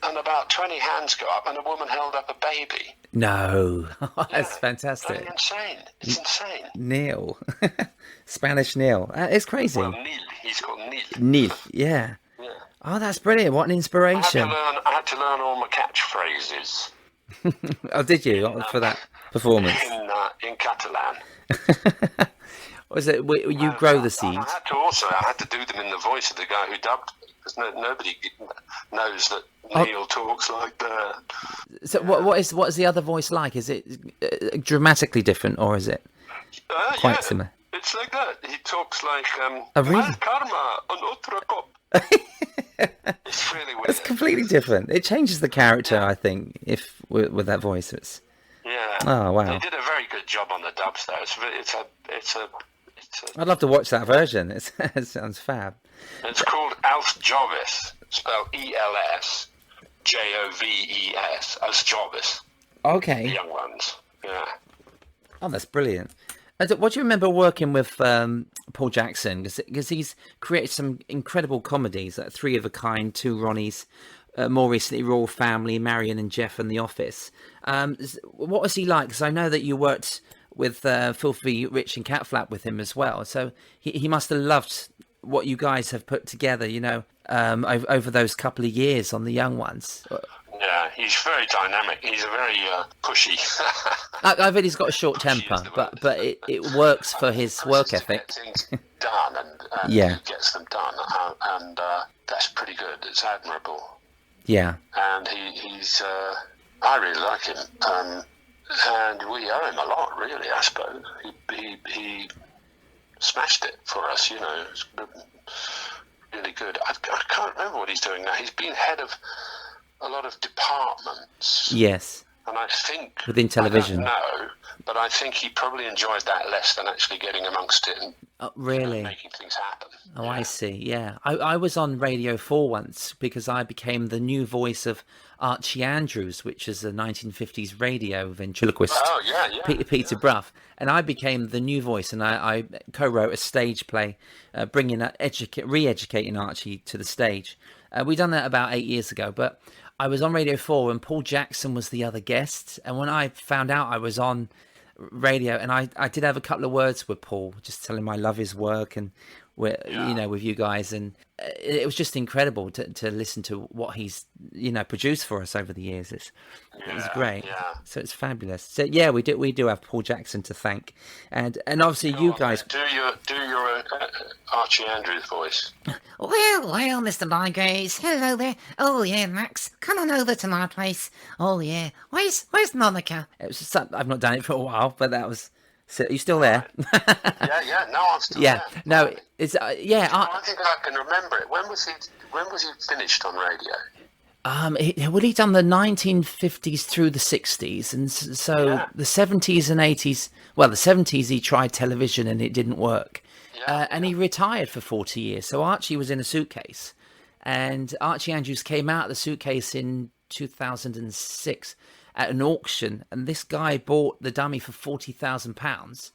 And about 20 hands go up, and a woman held up a baby. No, that's fantastic. It's insane. It's insane. Neil, Spanish Neil. It's crazy. Well, Neil. He's called Neil. Neil, yeah. Oh, that's brilliant. What an inspiration. I had to learn all my catchphrases. Oh, did you? For that performance? In Catalan. Was it, you grow the seed? I had to do them in the voice of the guy who dubbed me, because nobody knows that Neil talks like that. So what is the other voice like? Is it dramatically different, or is it quite similar? It's like that. He talks like really? Karma on otra cop. It's really weird. It's completely different. It changes the character, I think, if with that voice. It's Oh wow! They did a very good job on the dubs, though. It's a I'd love to watch that version. It sounds fab. It's called Als Jovis, spelled ELS JOVES, Als Jovis. Okay. The Young Ones. Yeah. Oh, that's brilliant. And what do you remember working with Paul Jackson? Because he's created some incredible comedies, like Three of a Kind, Two Ronnies, more recently Royal Family, Marion and Jeff and The Office. What was he like? Because I know that you worked with Filthy Rich and Cat Flap with him as well. So he must have loved what you guys have put together, you know, over those couple of years on The Young Ones. Yeah, he's very dynamic. He's a very pushy. I bet he's got a short temper, but it works for his work ethic. Things done, and he gets them done, and that's pretty good. It's admirable. Yeah. And he's I really like him, and we owe him a lot, really. I suppose he smashed it for us. You know, it's really good. I can't remember what he's doing now. He's been head of a lot of departments. Yes. And I think within television. No, but I think he probably enjoyed that less than actually getting amongst it and really making things happen. Oh, I see. Yeah. I was on Radio 4 once because I became the new voice of Archie Andrews, which is a 1950s radio ventriloquist. Oh, yeah. Peter Bruff. And I became the new voice, and I co-wrote a stage play bringing re-educating Archie to the stage. We done that about 8 years ago, but I was on Radio 4 and Paul Jackson was the other guest. And when I found out I was on radio, and I did have a couple of words with Paul, just telling him I love his work and with you guys, and it was just incredible to listen to what he's produced for us over the years. It's great. So it's fabulous. So yeah, we do have Paul Jackson to thank, and obviously guys do your Archie Andrews voice. Well, Mr. Bygraves, hello there. Oh yeah, Max, come on over to my place. Oh yeah, where's Monica? It was just, I've not done it for a while, but that was. So, are you still there? Yeah. No, I'm still there. No, it's I think I can remember it. When was he finished on radio? He'd done the 1950s through the 60s, and so the 70s and 80s. Well, the 70s he tried television and it didn't work, and he retired for 40 years. So Archie was in a suitcase, and Archie Andrews came out of the suitcase in 2006. At an auction, and this guy bought the dummy for £40,000,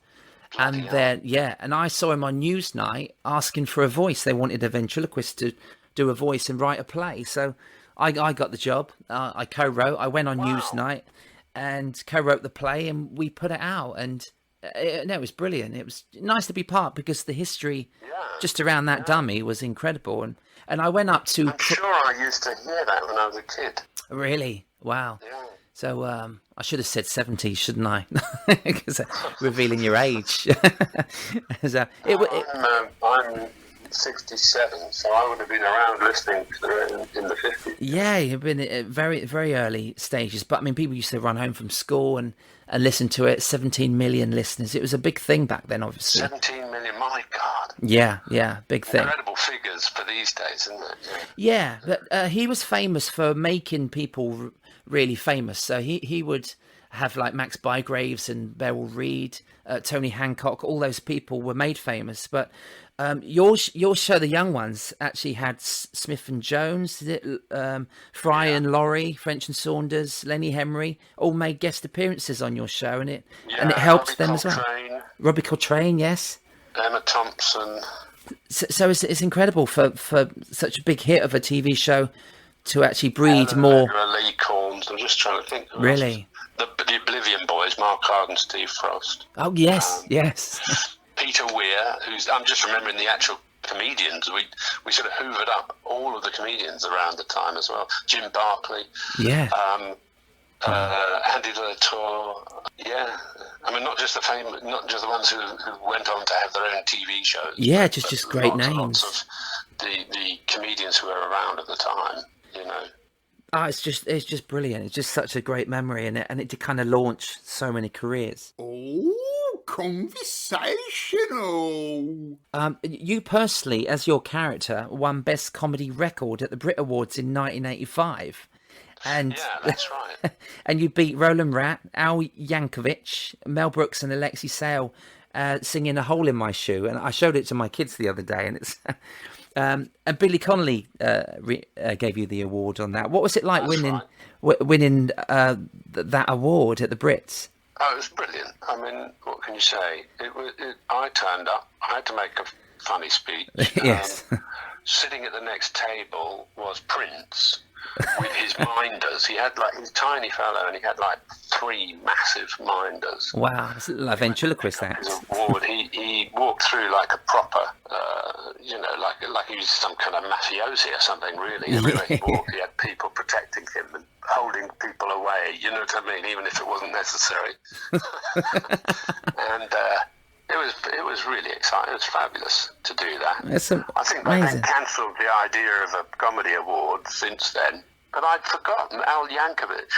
and then and I saw him on Newsnight asking for a voice. They wanted a ventriloquist to do a voice and write a play, so I got the job. I co-wrote. I went on Newsnight and co-wrote the play, and we put it out, and it was brilliant. It was nice to be part because the history just around that dummy was incredible, and I went up to. I'm sure I used to hear that when I was a kid. Really? Wow. Yeah. So I should have said 70, shouldn't I? Because revealing your age. I'm 67, so I would have been around listening to it in the 50s. Yeah, you've been at very, very early stages. But I mean, people used to run home from school and listen to it. 17 million listeners. It was a big thing back then, obviously. 17 million, my God. Yeah, big thing. Incredible figures for these days, isn't it? Yeah, but he was famous for making people really famous. So he would have like Max Bygraves and Beryl Reid, Tony Hancock, all those people were made famous. But your show, The Young Ones, actually had Smith and Jones, Fry and Laurie, French and Saunders, Lenny Henry, all made guest appearances on your show, and it helped Robbie them Coltrane, as well. Robbie Coltrane, yes. Emma Thompson. So it's incredible for such a big hit of a TV show to actually breed more. Lee Corns. I'm just trying to think. Really? The Oblivion Boys, Mark Hard and Steve Frost. Oh yes, yes. Peter Weir, I'm just remembering the actual comedians. We sort of hoovered up all of the comedians around the time as well. Jim Barclay. Yeah. Andy Latour. Yeah. I mean, not just the ones who went on to have their own TV shows. Yeah, just great names. Lots of the comedians who were around at the time. Oh, it's just brilliant. It's just such a great memory, and it did kind of launch so many careers. Oh, conversational. You personally, as your character, won Best Comedy Record at the Brit Awards in 1985. And yeah, that's right. And you beat Roland Rat, Al Yankovic, Mel Brooks, and Alexei Sale singing "A Hole in My Shoe." And I showed it to my kids the other day, and it's. And Billy Connolly gave you the award on that. What was it like winning that award at the Brits? Oh, it was brilliant. I mean, what can you say? I turned up. I had to make a funny speech. Yes. Sitting at the next table was Prince with his minders. He had his tiny fellow, and he had 3 massive minders. Wow, it's like a ventriloquist act. His award. He walked through like a proper, like he was some kind of mafiosi or something. Really, everywhere he walked, he had people protecting him and holding people away. You know what I mean? Even if it wasn't necessary. And it was really exciting. It was fabulous to do that. I think they then cancelled the idea of a comedy award since then. But I'd forgotten Al Yankovic.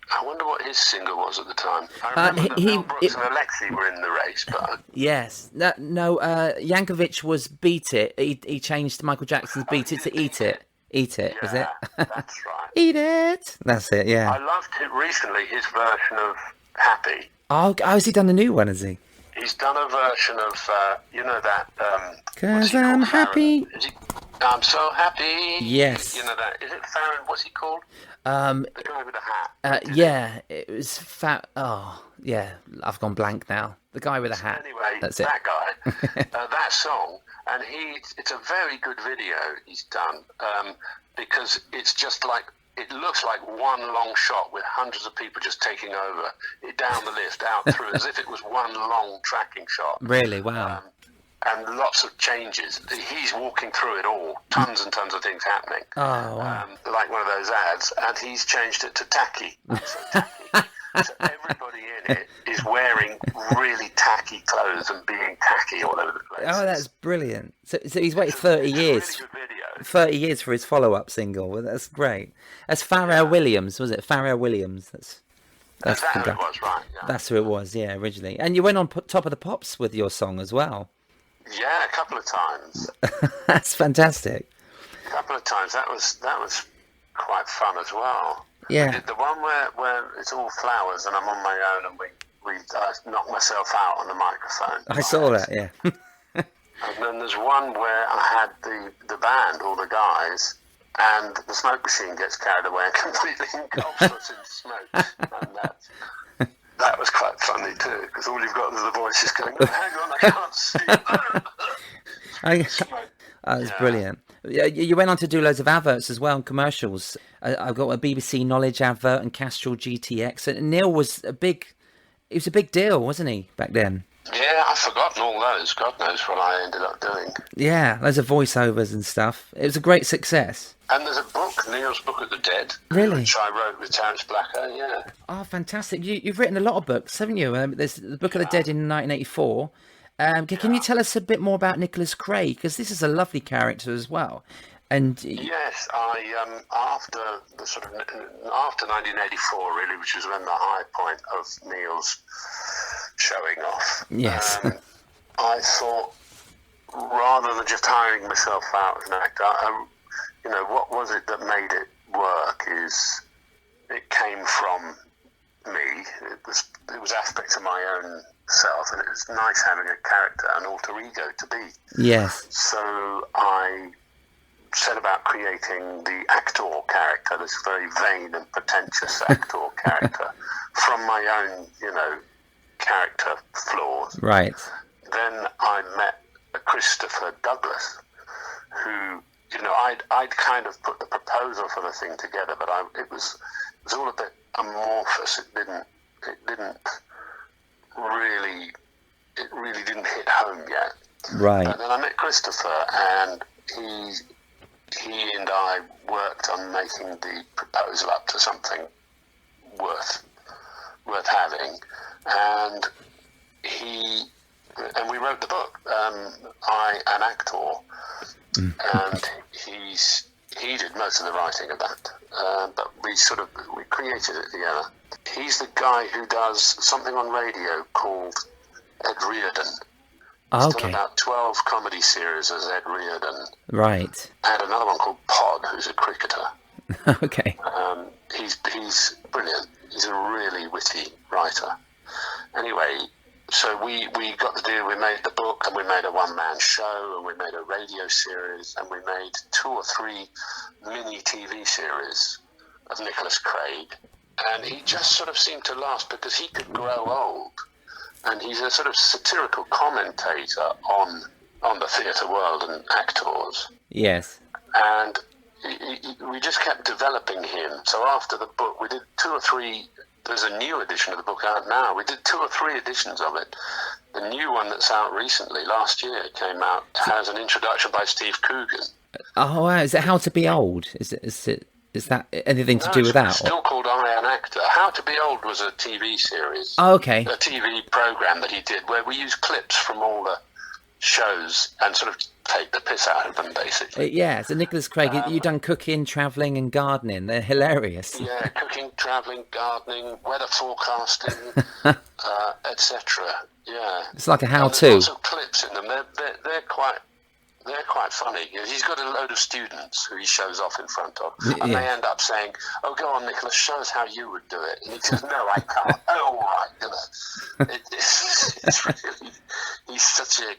I wonder what his single was at the time. I remember that Mel Brooks and Alexei were in the race, but yes, no. Yankovic was "Beat It." He changed Michael Jackson's "Beat It" to "Eat It." Eat It, yeah, was it? That's right. Eat it. That's it, yeah. I loved it recently, his version of Happy. Oh, has he done a new one, has he? He's done a version of, you know that... 'Cause I'm happy. I'm so happy. Yes. You know that. Is it Farron? What's he called? The guy with the hat. Yeah, it was fat. Oh, yeah, I've gone blank now. The guy with the hat. Anyway, that's it. That guy, that song, and it's a very good video he's done, because it's just like, it looks like one long shot with hundreds of people just taking over it down the lift, out through, as if it was one long tracking shot. Really? Wow. And lots of changes. He's walking through it all, tons and tons of things happening. Oh, wow. Like one of those ads, and he's changed it to tacky. So tacky. So everybody in it is wearing really tacky clothes and being tacky all over the place. Oh, that's brilliant. So he's waited 30 years. It's a really good video. 30 years for his follow-up single. Well, that's great. That's Pharrell Williams, was it? Pharrell Williams. That's that who it was, right? Yeah. That's who it was, yeah, originally. And you went on Top of the Pops with your song as well. Yeah, a couple of times. That's fantastic. A couple of times. That was quite fun as well. Yeah. I did the one where it's all flowers and I'm on my own and I knocked myself out on the microphone. I saw that, yeah. And then there's one where I had the band, all the guys, and the smoke machine gets carried away and completely engulfs us in smoke. And that was quite funny too, because all you've got is the voices going, oh, hang on, I can't see. That was brilliant. You went on to do loads of adverts as well and commercials. I've got a BBC Knowledge advert and Castrol GTX. And Neil was a big deal, wasn't he, back then? Yeah, I've forgotten all those. God knows what I ended up doing. Yeah, loads of voiceovers and stuff. It was a great success. And there's a book, Neil's Book of the Dead. Really? Which I wrote with Terence Blacker, yeah. Oh, fantastic. You've written a lot of books, haven't you? There's the Book of the Dead in 1984. Can you tell us a bit more about Nicholas Craig? Because this is a lovely character as well. And yes, I after 1984, really, which was when the high point of Neil's showing off. Yes. I thought, rather than just hiring myself out as an actor, what was it that made it work? Is it came from me. It was aspects of my own self, and it was nice having a character, an alter ego to be. Yes. So I set about creating the actor character, this very vain and pretentious actor character, from my own, character flaws. Right. Then I met Christopher Douglas, who, I'd kind of put the proposal for the thing together, but it was all a bit amorphous. It really didn't hit home yet. Right. And then I met Christopher, and he and I worked on making the proposal up to something worth having, and we wrote the book. An actor, and he did most of the writing of that, but we created it together. He's the guy who does something on radio called Ed Reardon. He's done about 12 comedy series as Ed Reardon. Right. And another one called Pod, who's a cricketer. Okay. He's brilliant. He's a really witty writer. Anyway, so we got the deal. We made the book, and we made a one-man show, and we made a radio series, and we made 2 or 3 mini TV series of Nicholas Craig. And he just sort of seemed to last because he could grow old. And he's a sort of satirical commentator on the theatre world and actors. Yes. And we just kept developing him. So after the book, we did 2 or 3. There's a new edition of the book out now. We did 2 or 3 editions of it. The new one that's out recently, last year, came out, has an introduction by Steve Coogan. Oh, wow. Is it How to Be Old? Is that anything to do with that? It's still called I Am Actor. How to Be Old was a TV series. Oh, okay. A TV program that he did where we used clips from all the shows and sort of take the piss out of them, basically. Yeah, so Nicholas Craig, you've done cooking, travelling and gardening. They're hilarious. Yeah, cooking, travelling, gardening, weather forecasting, etc. Yeah. It's like a how-to. There's lots of clips in them. They're quite they're quite funny. He's got a load of students who he shows off in front of, and Yeah. they end up saying, "Oh, go on, Nicholas, show us how you would do it." And he says, "No, I can't." "Oh, all right, you know." It's really, he's such a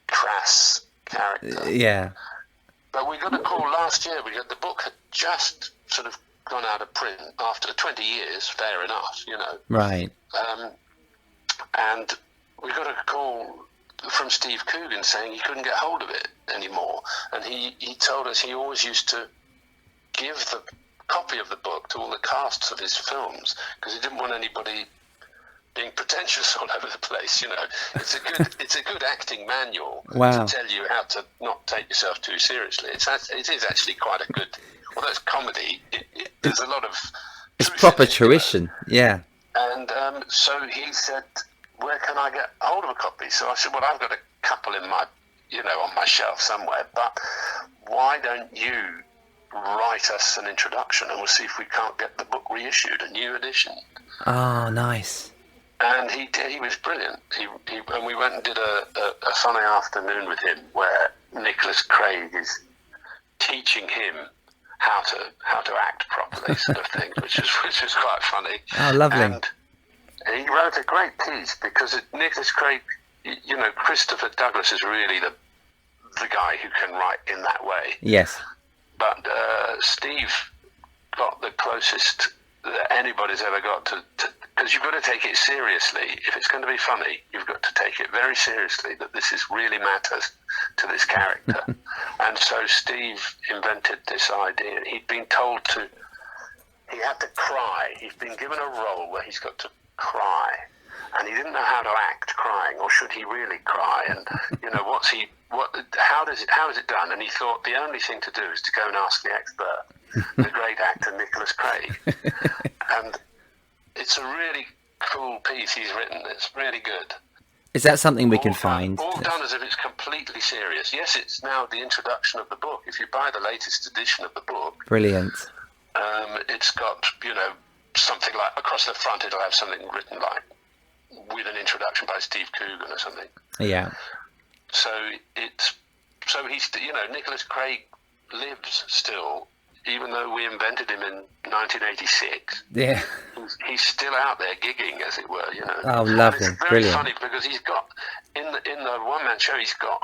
crass character. Yeah. But we got a call last year. The book had just sort of gone out of print after 20 years. Fair enough, you know. Right. And we got a call from Steve Coogan saying he couldn't get hold of it anymore. And he told us he always used to give the copy of the book to all the casts of his films because he didn't want anybody being pretentious all over the place, you know. It's a good acting manual Wow. to tell you how to not take yourself too seriously. It is actually quite a good, although it's comedy, there's a lot of It's truth proper in it, you know. tuition. Yeah. And so he said, "Where can I get hold of a copy?" So I said, "Well, I've got a couple in my, you know, on my shelf somewhere, but why don't you write us an introduction and we'll see if we can't get the book reissued, a new edition." Oh, nice. And he did. He was brilliant. And we went and did a funny afternoon with him where Nicholas Craig is teaching him how to act properly, sort of thing, which is quite funny. Oh, lovely. And he wrote a great piece because Nicholas Craig, you know, Christopher Douglas is really the guy who can write in that way. Yes. But Steve got the closest that anybody's ever got to because you've got to take it seriously. If it's going to be funny, you've got to take it very seriously, that this really matters to this character. And so Steve invented this idea. He'd been told he had to cry. He's been given a role where he's got to cry. And he didn't know how to act crying, or should he really cry? And, you know, how is it done? And he thought the only thing to do is to go and ask the expert, the great actor Nicholas Craig. And it's a really cool piece he's written. It's really good. Is that something we can find? All done as if it's completely serious. Yes, it's now the introduction of the book. If you buy the latest edition of the book, Brilliant. it's got, you know, something like across the front. It'll have something written like with an introduction by Steve Coogan or something. Yeah. So he's, you know, Nicholas Craig lives still, even though we invented him in 1986. Yeah. He's still out there gigging, as it were, you know. Oh, lovely. And it's very Brilliant. funny because he's got in the one-man show, he's got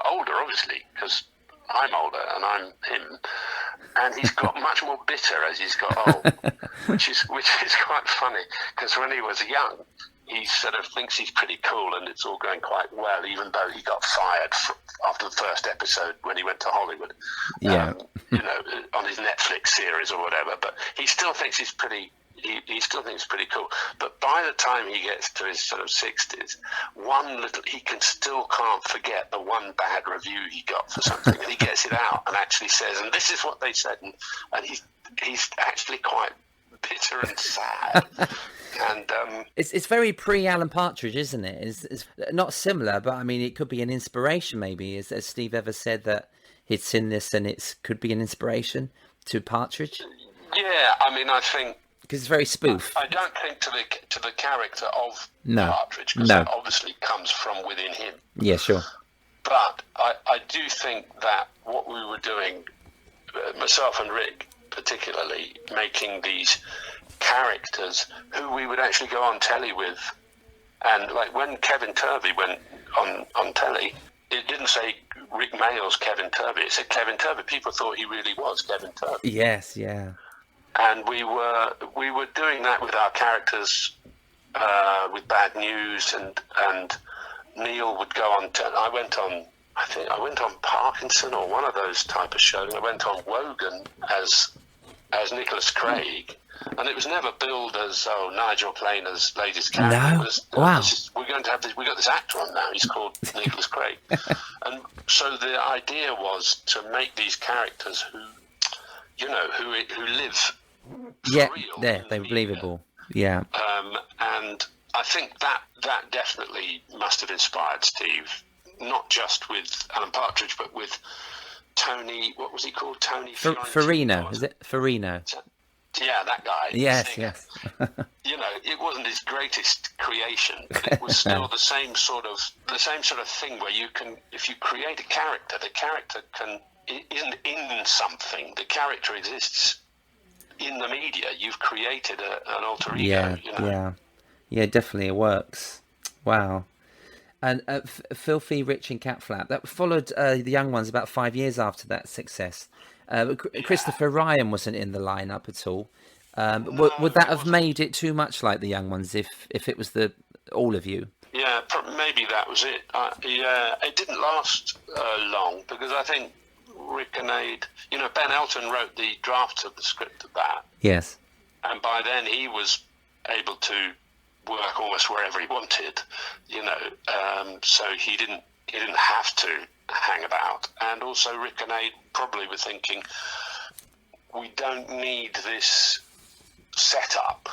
older, obviously, because I'm older and I'm him, and he's got much more bitter as he's got old, which is quite funny because when he was young, he sort of thinks he's pretty cool and it's all going quite well, even though he got fired after the first episode when he went to Hollywood. Yeah. You know, on his Netflix series or whatever. But he still thinks he's pretty. He still thinks it's pretty cool. But by the time he gets to his sort of 60s, he still can't forget the one bad review he got for something, and he gets it out and actually says, "And this is what they said," and he's actually quite bitter and sad. And It's very pre-Alan Partridge, isn't it? It's not similar, but I mean, it could be an inspiration. Maybe, as Steve ever said that he'd seen this and it could be an inspiration to Partridge. yeah, I mean, I think. Because it's very spoof. I don't think to the character of No. Partridge, because that obviously comes from within him. Yeah, sure. But I do think that what we were doing, myself and Rick particularly, making these characters who we would actually go on telly with, and like when Kevin Turvey went on telly, it didn't say Rick Mayall's Kevin Turvey, it said Kevin Turvey. People thought he really was Kevin Turvey. Yes, yeah. And we were doing that with our characters, with Bad News, and Neil would go on. I went on Parkinson or one of those type of shows. I went on Wogan as Nicholas Craig, and it was never billed as Nigel Planer's latest character. No? It was, Wow. We're going to have this. We got this actor on now. He's called Nicholas Craig, and so the idea was to make these characters who, you know, who live. Yeah, real they're believable. Yeah. And I think that definitely must have inspired Steve, not just with Alan Partridge, but with Tony. What was he called? Tony Farino. Is it Farino? Yeah, that guy. Yes, singer. yes. You know, it wasn't his greatest creation, but it was still the same sort of thing where you can, if you create a character, the character isn't in something. The character exists in the media. You've created an alter ego. Yeah, definitely it works. Wow. And Filthy Rich and Cat Flap, that followed the Young Ones about 5 years after that success. Christopher Ryan wasn't in the lineup at all. Would that have made it too much like the Young Ones if it was all of you? Yeah, maybe that was it. It didn't last long because I think Rick and Ade, Ben Elton wrote the drafts of the script of that. Yes. And by then he was able to work almost wherever he wanted, so he didn't have to hang about. And also Rick and Ade probably were thinking, we don't need this setup.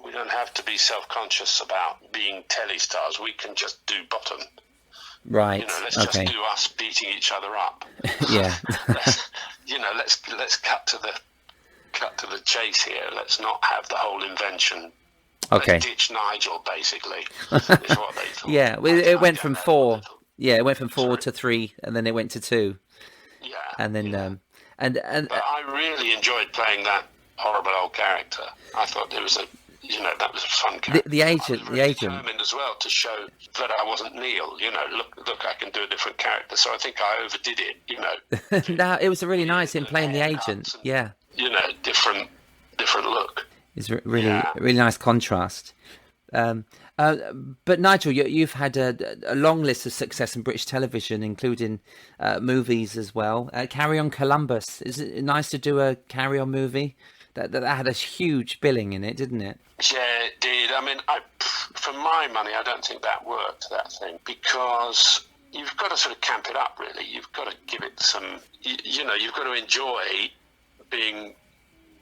We don't have to be self-conscious about being telly stars. We can just do bottom. Right. Let's just do us beating each other up. Yeah. let's cut to the chase here. Let's not have the whole invention. Okay. Let's ditch Nigel, basically. Is what they thought. Yeah, it went from 4. Yeah, it went from 4 to 3, and then it went to 2. Yeah. And then but I really enjoyed playing that horrible old character. I thought it was that was a fun character. The agent, I was really determined as well to show that I wasn't Neil. Look, I can do a different character. So I think I overdid it. No, it was really nice in playing the agent. Yeah. Different look. It's really nice contrast. But Nigel, you've had a long list of success in British television, including movies as well. Carry On Columbus. Is it nice to do a Carry On movie? That had a huge billing in it, didn't it? Yeah, it did. I mean, for my money, I don't think that worked, that thing, because you've got to sort of camp it up, really. You've got to give it some, you've got to enjoy being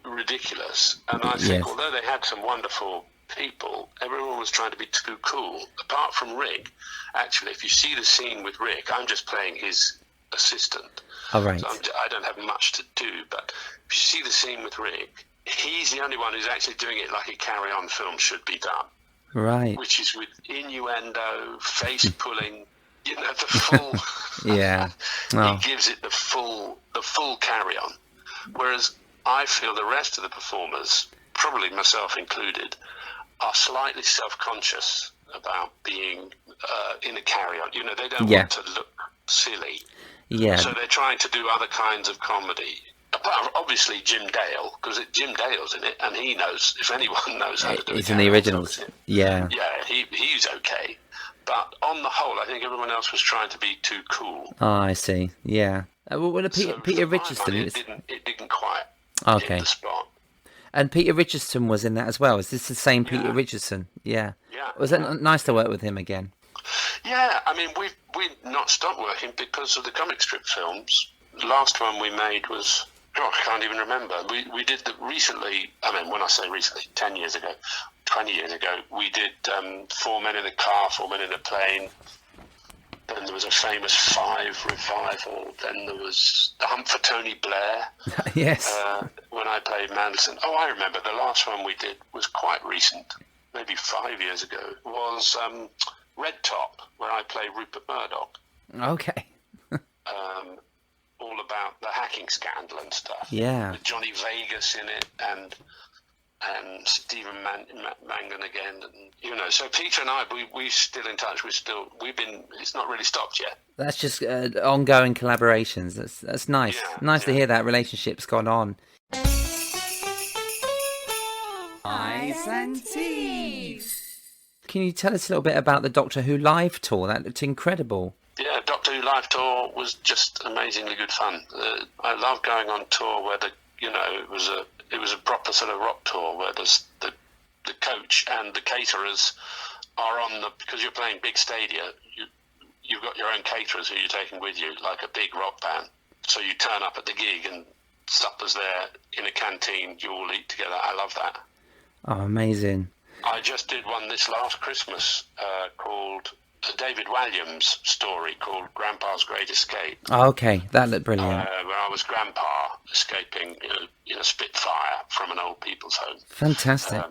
ridiculous. And I think although they had some wonderful people, everyone was trying to be too cool. Apart from Rick, actually, if you see the scene with Rick, I'm just playing his assistant. Oh, right. So I don't have much to do, but if you see the scene with Rick, he's the only one who's actually doing it like a Carry-On film should be done. Right. Which is with innuendo, face pulling, the full. Yeah. Oh. He gives it the full Carry-On. Whereas I feel the rest of the performers, probably myself included, are slightly self-conscious about being in a Carry-On. They don't want to look silly. Yeah. So they're trying to do other kinds of comedy. Obviously Jim Dale, because Jim Dale's in it, and he knows, if anyone knows how to do it. He's in the originals. Yeah. Yeah, he's okay. But on the whole, I think everyone else was trying to be too cool. Oh, I see. Yeah. Peter Richardson. It didn't quite hit the spot. And Peter Richardson was in that as well. Is this the same Peter Richardson? Yeah. Was it nice to work with him again? Yeah, I mean, we've not stopped working because of the comic strip films. The last one we made was, I can't even remember. We did recently, I mean, when I say recently, 10 years ago, 20 years ago, we did 4 Men in a Car, 4 Men in a Plane. Then there was a Famous Five revival. Then there was The Hunt for Tony Blair. Yes. When I played Manderson. Oh, I remember. The last one we did was quite recent, maybe 5 years ago, was Red Top, where I played Rupert Murdoch. Okay. All about the hacking scandal and stuff. Yeah. With Johnny Vegas in it and Stephen Mangan again, and so Peter and I, we're still in touch. It's not really stopped yet. That's just ongoing collaborations. That's nice. Yeah, nice to hear that relationship's gone on. Eyes and teeth. Can you tell us a little bit about the Doctor Who live tour? That looked incredible. Yeah, Doctor Who live tour was just amazingly good fun. I love going on tour where it was a proper sort of rock tour where there's the coach and the caterers are because you're playing big stadia. You've got your own caterers who you're taking with you, like a big rock band. So you turn up at the gig and supper's there in a canteen. You all eat together. I love that. Oh, amazing! I just did one this last Christmas called a David Walliams story called Grandpa's Great Escape. Oh, okay, that looked brilliant. Where I was Grandpa escaping in a Spitfire from an old people's home. Fantastic.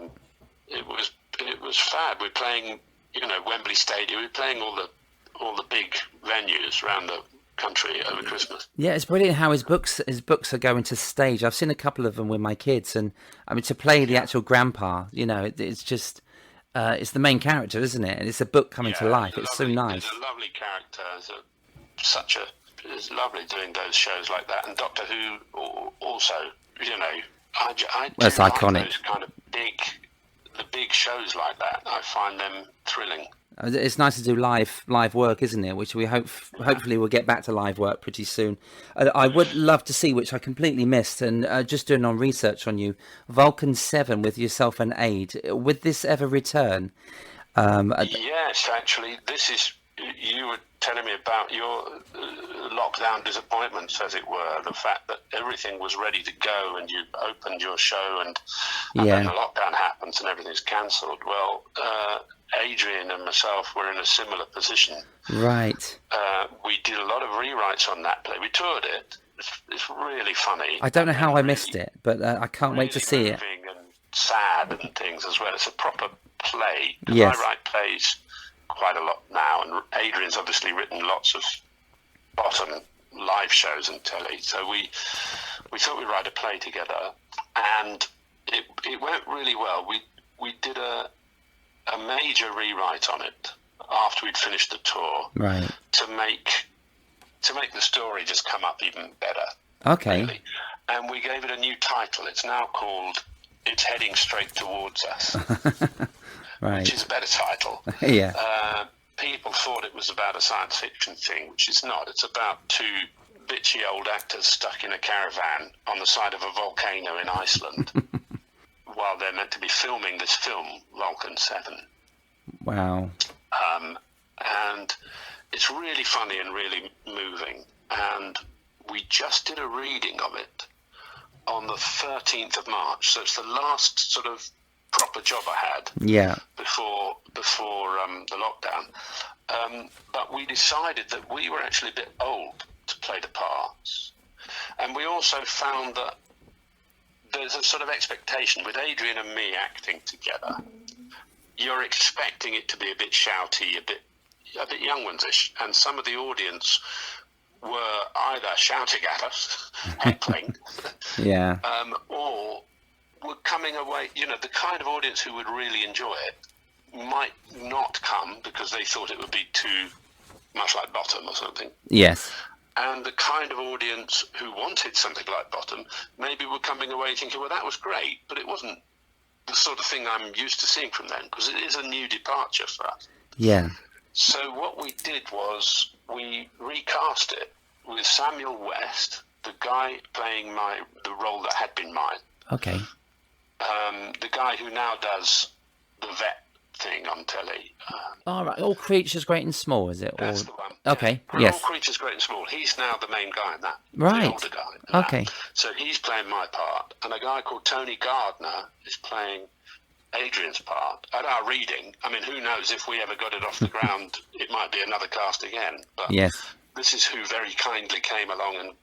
It was was fab. We're playing, Wembley Stadium. We're playing all the big venues around the country over Christmas. Yeah, it's brilliant how his books are going to stage. I've seen a couple of them with my kids, and I mean, to play the actual grandpa, it's just it's the main character, isn't it? And it's a book coming to life. It's so nice. It's a lovely character. It's lovely doing those shows like that. And Doctor Who also, I That's like iconic. those kind of the big shows like that. I find them thrilling. It's nice to do live work, isn't it? Which we hopefully we'll get back to live work pretty soon. I would love to see, which I completely missed, and just doing on research on you, Vulcan 7 with yourself and Ade. Would this ever return? Yes, actually, this is. You were telling me about your lockdown disappointments, as it were. The fact that everything was ready to go and you opened your show and then the lockdown happens and everything's cancelled. Well, Adrian and myself were in a similar position. Right. We did a lot of rewrites on that play. We toured it. It's really funny. I don't know how I missed it, but I can't wait to see it. Moving and sad and things as well. It's a proper play. Yes. I write plays quite a lot now, and Adrian's obviously written lots of bottom live shows and telly. So we thought we'd write a play together, and it went really well. We did a major rewrite on it after we'd finished the tour, right, to make the story just come up even better. Okay. Really. And we gave it a new title. It's now called It's Heading Straight Towards Us. Right. Which is a better title. Yeah. People thought it was about a science fiction thing, which it's not. It's about two bitchy old actors stuck in a caravan on the side of a volcano in Iceland while they're meant to be filming this film, Vulcan 7. Wow. And it's really funny and really moving. And we just did a reading of it on the 13th of March. So it's the last sort of proper job I had before the lockdown. But we decided that we were actually a bit old to play the parts. And we also found that there's a sort of expectation with Adrian and me acting together. You're expecting it to be a bit shouty, a bit young ones-ish, and some of the audience were either shouting at us, heckling, or were coming away, the kind of audience who would really enjoy it might not come because they thought it would be too much like Bottom or something. Yes. And the kind of audience who wanted something like Bottom maybe were coming away thinking, well, that was great, but it wasn't the sort of thing I'm used to seeing from them, because it is a new departure for us. Yeah. So what we did was we recast it with Samuel West, the guy playing the role that had been mine. Okay. The guy who now does the vet thing on telly. All right. All Creatures Great and Small, is it? That's the one. Okay. Yeah. Yes. All Creatures Great and Small. He's now the main guy in that. Right. The older guy. In okay. That. So he's playing my part, and a guy called Tony Gardner is playing Adrian's part. At our reading, I mean, who knows, if we ever got it off the ground, it might be another cast again. But yes. This is who very kindly came along and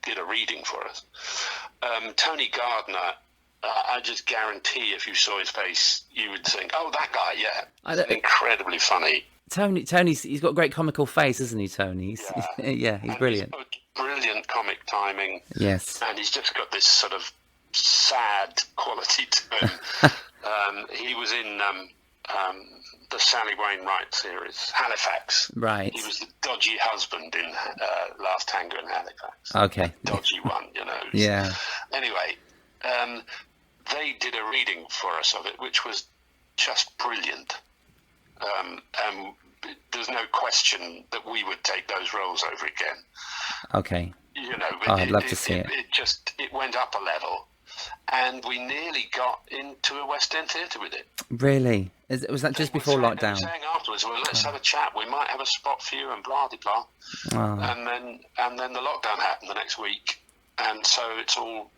did a reading for us. Tony Gardner, I just guarantee if you saw his face, you would think, oh, that guy, yeah. Incredibly funny. Tony's he's got a great comical face, isn't he, Tony? Yeah, he's brilliant. He's brilliant comic timing. Yes. And he's just got this sort of sad quality to him. He was in the Sally Wainwright series, Halifax. Right. He was the dodgy husband in Last Tango in Halifax. Okay. Dodgy one, Yeah. Anyway, they did a reading for us of it, which was just brilliant. And there's no question that we would take those roles over again. Okay. I'd love to see it. It went up a level, and we nearly got into a West End theatre with it. Really? Was that just before lockdown? They were saying afterwards, well, let's have a chat. We might have a spot for you and blah de blah. And then the lockdown happened the next week, and so it's all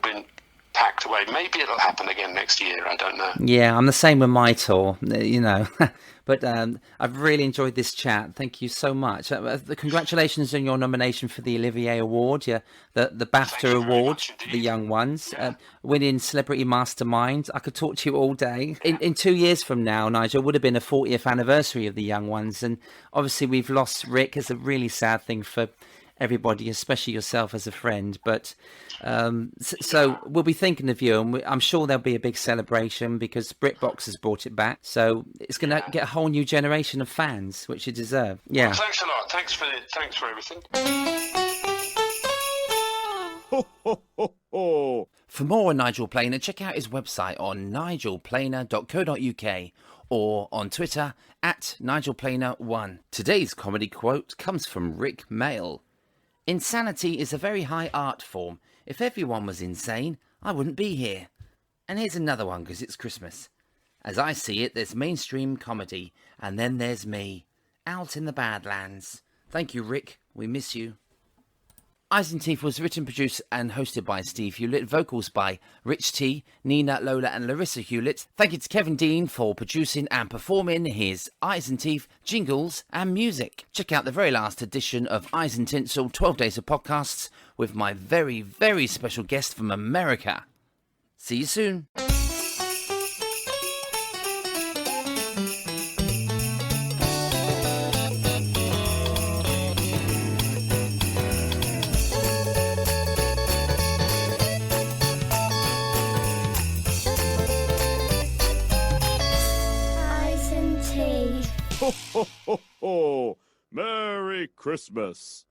been packed away. Maybe it'll happen again next year. I don't know. Yeah, I'm the same with my tour, you know. But I've really enjoyed this chat. Thank you so much. Congratulations on your nomination for the Olivier Award, the BAFTA Award for the young ones, winning Celebrity Mastermind. I could talk to you all day. In 2 years from now, Nigel, would have been a 40th anniversary of the young ones. And obviously we've lost Rick. It's a really sad thing for everybody, especially yourself as a friend. But so we'll be thinking of you, and I'm sure there'll be a big celebration because BritBox has brought it back. So it's going to get a whole new generation of fans, which you deserve. Yeah. Well, thanks a lot. Thanks for everything. Ho, ho, ho, ho. For more on Nigel Planer, check out his website on nigelplaner.co.uk or on Twitter at NigelPlaner1. Today's comedy quote comes from Rick Mail. Insanity is a very high art form. If everyone was insane, I wouldn't be here. And here's another one because it's Christmas. As I see it, there's mainstream comedy, and then there's me, out in the Badlands. Thank you, Rick. We miss you. Eyes and Teeth was written, produced and hosted by Steve Hewlett. Vocals by Rich T, Nina, Lola and Larissa Hewlett. Thank you to Kevin Dean for producing and performing his Eyes and Teeth jingles and music. Check out the very last edition of Eyes and Tinsel 12 Days of Podcasts with my very, very special guest from America. See you soon. Ho, ho, ho, ho. Merry Christmas.